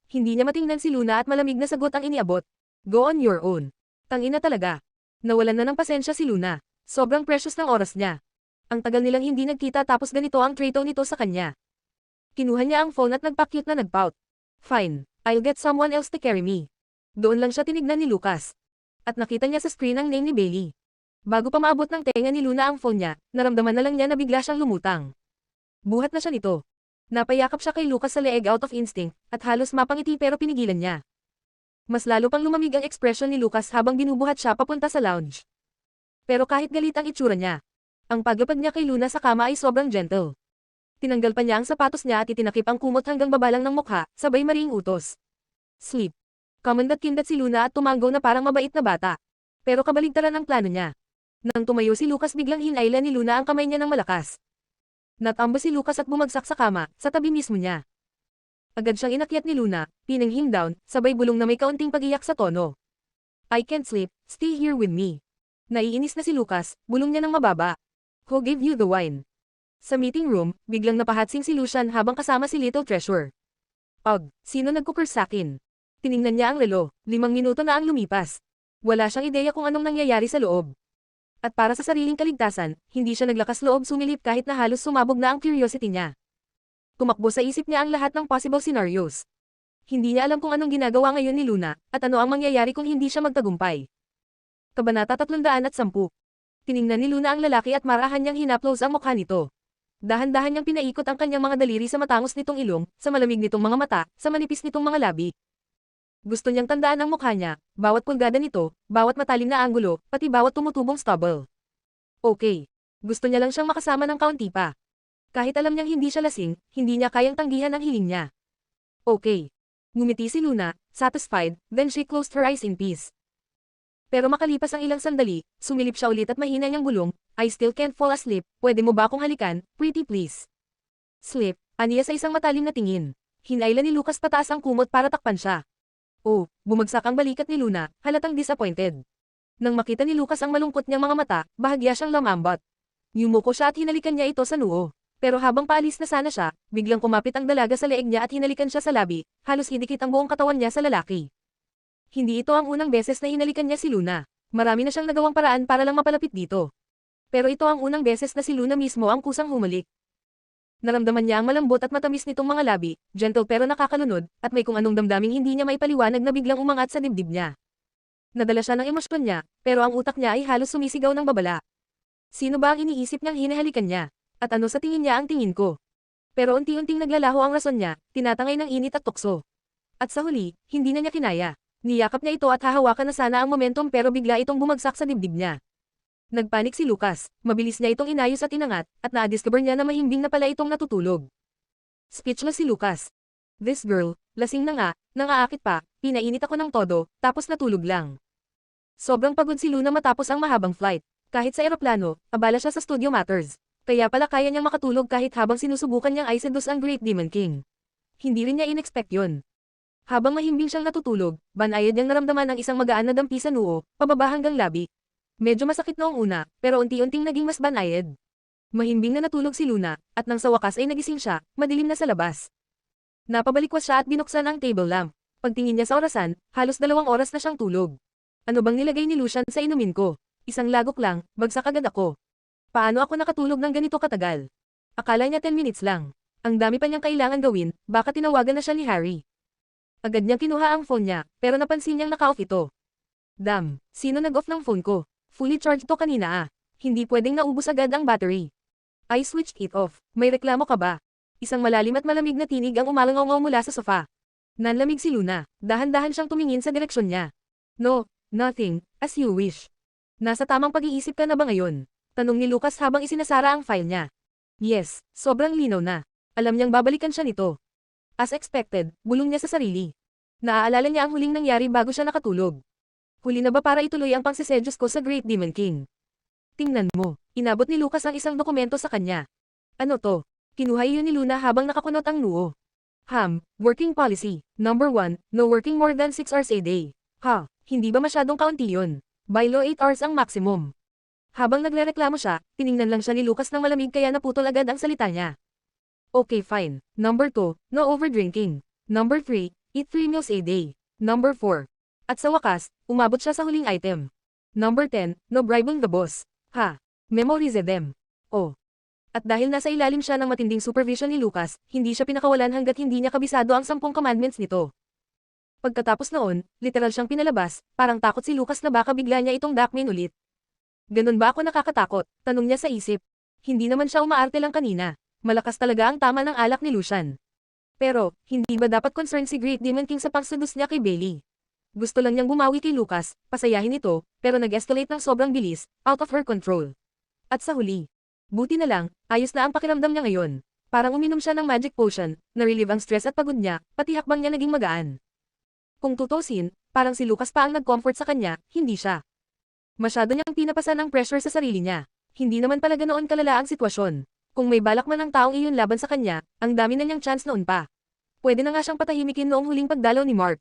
Hindi niya matingnan si Luna at malamig na sagot ang iniabot. Go on your own. Tangina talaga. Nawalan na ng pasensya si Luna. Sobrang precious ng oras niya. Ang tagal nilang hindi nagkita tapos ganito ang trato nito sa kanya. Kinuha niya ang phone at nagpakyut na nagpout. Fine, I'll get someone else to carry me. Doon lang siya tinignan ni Lucas. At nakita niya sa screen ang name ni Bailey. Bago pa maabot ng tenga ni Luna ang phone niya, naramdaman na lang niya na bigla siyang lumutang. Buhat na siya nito. Napayakap siya kay Lucas sa leeg out of instinct, at halos mapangiti pero pinigilan niya. Mas lalo pang lumamig ang ekspresyon ni Lucas habang binubuhat siya papunta sa lounge. Pero kahit galit ang itsura niya, ang paglapag niya kay Luna sa kama ay sobrang gentle. Tinanggal pa niya ang sapatos niya at itinakip ang kumot hanggang babalang ng mukha, sabay mariing utos. Sleep. Kamandat-kindat si Luna at tumanggo na parang mabait na bata. Pero kabaligtaran ang plano niya. Nang tumayo si Lucas biglang hinailan ni Luna ang kamay niya ng malakas. Natamba si Lucas at bumagsak sa kama, sa tabi mismo niya. Agad siyang inakyat ni Luna, pinning him down, sabay bulong na may kaunting pag-iyak sa tono. I can't sleep, stay here with me. Naiinis na si Lucas, bulong niya ng mababa. Who gave you the wine? Sa meeting room, biglang napahatsing si Lucian habang kasama si Little Treasure. Sino nagkukurse sa akin? Tiningnan niya ang relo, 5 minuto na ang lumipas. Wala siyang ideya kung anong nangyayari sa loob. At para sa sariling kaligtasan, hindi siya naglakas loob sumilip kahit na halos sumabog na ang curiosity niya. Tumakbo sa isip niya ang lahat ng possible scenarios. Hindi niya alam kung anong ginagawa ngayon ni Luna, at ano ang mangyayari kung hindi siya magtagumpay. Kabanata 310. Tiningnan ni Luna ang lalaki at marahan niyang hinaplos ang mukha nito. Dahan-dahan niyang pinaikot ang kanyang mga daliri sa matangos nitong ilong, sa malamig nitong mga mata, sa manipis nitong mga labi. Gusto niyang tandaan ang mukha niya, bawat pulgada nito, bawat matalim na anggulo, pati bawat tumutubong stubble. Okay. Gusto niya lang siyang makasama ng kaunti pa. Kahit alam niyang hindi siya lasing, hindi niya kayang tanggihan ang hiling niya. Okay. Ngumiti si Luna, satisfied, then she closed her eyes in peace. Pero makalipas ang ilang sandali, sumilip siya ulit at mahina niyang bulong, I still can't fall asleep, pwede mo ba akong halikan, pretty please? Sleep, aniya sa isang matalim na tingin. Hinailan ni Lucas pataas ang kumot para takpan siya. Bumagsak ang balikat ni Luna, halatang disappointed. Nang makita ni Lucas ang malungkot niyang mga mata, bahagya siyang lamambot. Yumuko siya at hinalikan niya ito sa noo. Pero habang paalis na sana siya, biglang kumapit ang dalaga sa leeg niya at hinalikan siya sa labi, halos hidikit ang buong katawan niya sa lalaki. Hindi ito ang unang beses na hinalikan niya si Luna. Marami na siyang nagawang paraan para lang mapalapit dito. Pero ito ang unang beses na si Luna mismo ang kusang humalik. Naramdaman niya ang malambot at matamis nitong mga labi, gentle pero nakakalunod, at may kung anong damdaming hindi niya maipaliwanag na biglang umangat sa dibdib niya. Nadala siya ng emosyon niya, pero ang utak niya ay halos sumisigaw ng babala. Sino ba ang iniisip niyang hinahalikan niya? At ano sa tingin niya ang tingin ko? Pero unti-unting naglalaho ang rason niya, tinatangay ng init at tukso. At sa huli, hindi na niya kinaya. Niyakap niya ito at hahawakan na sana ang momentum pero bigla itong bumagsak sa dibdib niya. Nagpanik si Lucas, mabilis niya itong inayos at inangat, at na-discover niya na mahimbing na pala itong natutulog. Speechless si Lucas. This girl, lasing na nga, nangaakit pa, pinainit ako ng todo, tapos natulog lang. Sobrang pagod si Luna matapos ang mahabang flight. Kahit sa eroplano, abala siya sa studio matters. Kaya pala kaya niyang makatulog kahit habang sinusubukan niyang i-seduce ang Great Demon King. Hindi rin niya in-expect yun. Habang mahimbing siyang natutulog, banayad niyang naramdaman ang isang magaan na dampi sa noo, pababa hanggang labi. Medyo masakit noong una, pero unti-unting naging mas banayad. Mahimbing na natulog si Luna, at nang sa wakas ay nagising siya, madilim na sa labas. Napabalikwas siya at binuksan ang table lamp. Pagtingin niya sa orasan, halos 2 oras na siyang tulog. Ano bang nilagay ni Lucian sa inumin ko? Isang lagok lang, bagsak agad ako. Paano ako nakatulog ng ganito katagal? Akala niya 10 minutes lang. Ang dami pa niyang kailangan gawin, baka tinawagan na siya ni Harry. Agad niyang kinuha ang phone niya, pero napansin niyang naka-off ito. Damn, sino nag-off ng phone ko? Fully charged to kanina ah. Hindi pwedeng naubos agad ang battery. I switched it off. May reklamo ka ba? Isang malalim at malamig na tinig ang umalangaw mula sa sofa. Nanlamig si Luna. Dahan-dahan siyang tumingin sa direksyon niya. No, nothing, as you wish. Nasa tamang pag-iisip ka na ba ngayon? Tanong ni Lucas habang isinasara ang file niya. Yes, sobrang linaw na. Alam niyang babalikan siya nito. As expected, bulong niya sa sarili. Naaalala niya ang huling nangyari bago siya nakatulog. Huli na ba para ituloy ang pangsesedyos ko sa Great Demon King? Tingnan mo, inabot ni Lucas ang isang dokumento sa kanya. Ano to? Kinuha iyon ni Luna habang nakakunot ang noo. Working policy. Number 1, no working more than 6 hours a day. Hindi ba masyadong kaunti yun? By law 8 hours ang maximum. Habang nagrereklamo siya, tiningnan lang siya ni Lucas ng malamig kaya naputol agad ang salita niya. Okay fine. Number 2, no overdrinking. Number 3, eat 3 meals a day. Number 4. At sa wakas, umabot siya sa huling item. Number 10, no bribing the boss. Memorize them. At dahil nasa ilalim siya ng matinding supervision ni Lucas, hindi siya pinakawalan hanggat hindi niya kabisado ang 10 commandments nito. Pagkatapos noon, literal siyang pinalabas, parang takot si Lucas na baka bigla niya itong dakmin ulit. Ganun ba ako nakakatakot? Tanong niya sa isip. Hindi naman siya umaarte lang kanina. Malakas talaga ang tama ng alak ni Lucian. Pero, hindi ba dapat concerned si Great Demon King sa pagseduce niya kay Bailey? Gusto lang niyang bumawi kay Lucas, pasayahin ito, pero nag-escalate ng sobrang bilis, out of her control. At sa huli, buti na lang, ayos na ang pakiramdam niya ngayon. Parang uminom siya ng magic potion, na-relieve ang stress at pagod niya, pati hakbang niya naging magaan. Kung tutusin, parang si Lucas pa ang nag-comfort sa kanya, hindi siya. Masyado niyang pinapasan ang pressure sa sarili niya. Hindi naman pala ganoon kalala ang sitwasyon. Kung may balak man ang taong iyon laban sa kanya, ang dami na niyang chance noon pa. Pwede na nga siyang patahimikin noong huling pagdalaw ni Mark.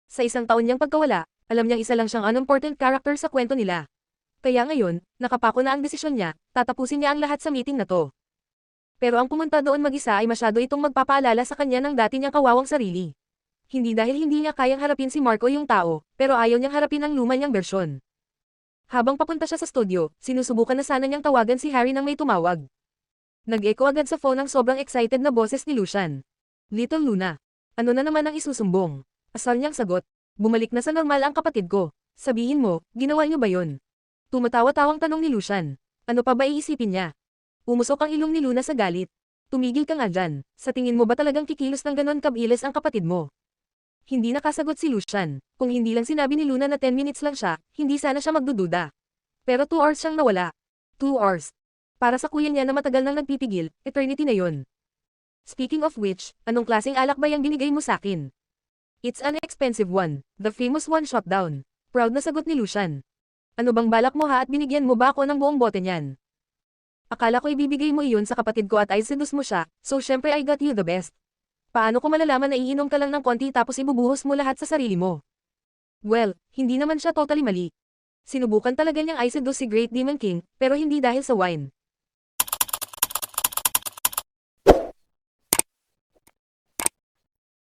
Sa isang taon niyang pagkawala, alam niyang isa lang siyang unimportant character sa kwento nila. Kaya ngayon, nakapako na ang desisyon niya, tatapusin niya ang lahat sa meeting na to. Pero ang pumunta doon mag-isa ay masyado itong magpapaalala sa kanya ng dati niyang kawawang sarili. Hindi dahil hindi niya kayang harapin si Mark o yung tao, pero ayaw niyang harapin ang luma niyang bersyon. Habang papunta siya sa studio, sinusubukan na sana niyang tawagan si Harry nang may tumawag. Nag-echo agad sa phone ang sobrang excited na boses ni Lucian. Little Luna. Ano na naman ang isusumbong? Asal niyang sagot. Bumalik na sa normal ang kapatid ko. Sabihin mo, ginawa niyo ba yun? Tumatawa-tawang tanong ni Lucian. Ano pa ba iisipin niya? Umusok ang ilong ni Luna sa galit. Tumigil ka nga dyan. Sa tingin mo ba talagang kikilos ng ganon kabilis ang kapatid mo? Hindi nakasagot si Lucian. Kung hindi lang sinabi ni Luna na 10 minutes lang siya, hindi sana siya magdududa. Pero 2 hours siyang nawala. 2 hours. Para sa kuya niya na matagal nang nagpipigil, eternity na yon. Speaking of which, anong klaseng alak ba yung binigay mo sakin? It's an expensive one. The famous one shot down. Proud na sagot ni Lucian. Ano bang balak mo at binigyan mo ba ako ng buong bote niyan? Akala ko ibibigay mo iyon sa kapatid ko at ay seduce mo siya, so syempre I got you the best. Paano ko malalaman na iinom ka lang ng konti tapos ibubuhos mo lahat sa sarili mo? Well, hindi naman siya totally mali. Sinubukan talaga niyang i-seduce si Great Demon King, pero hindi dahil sa wine.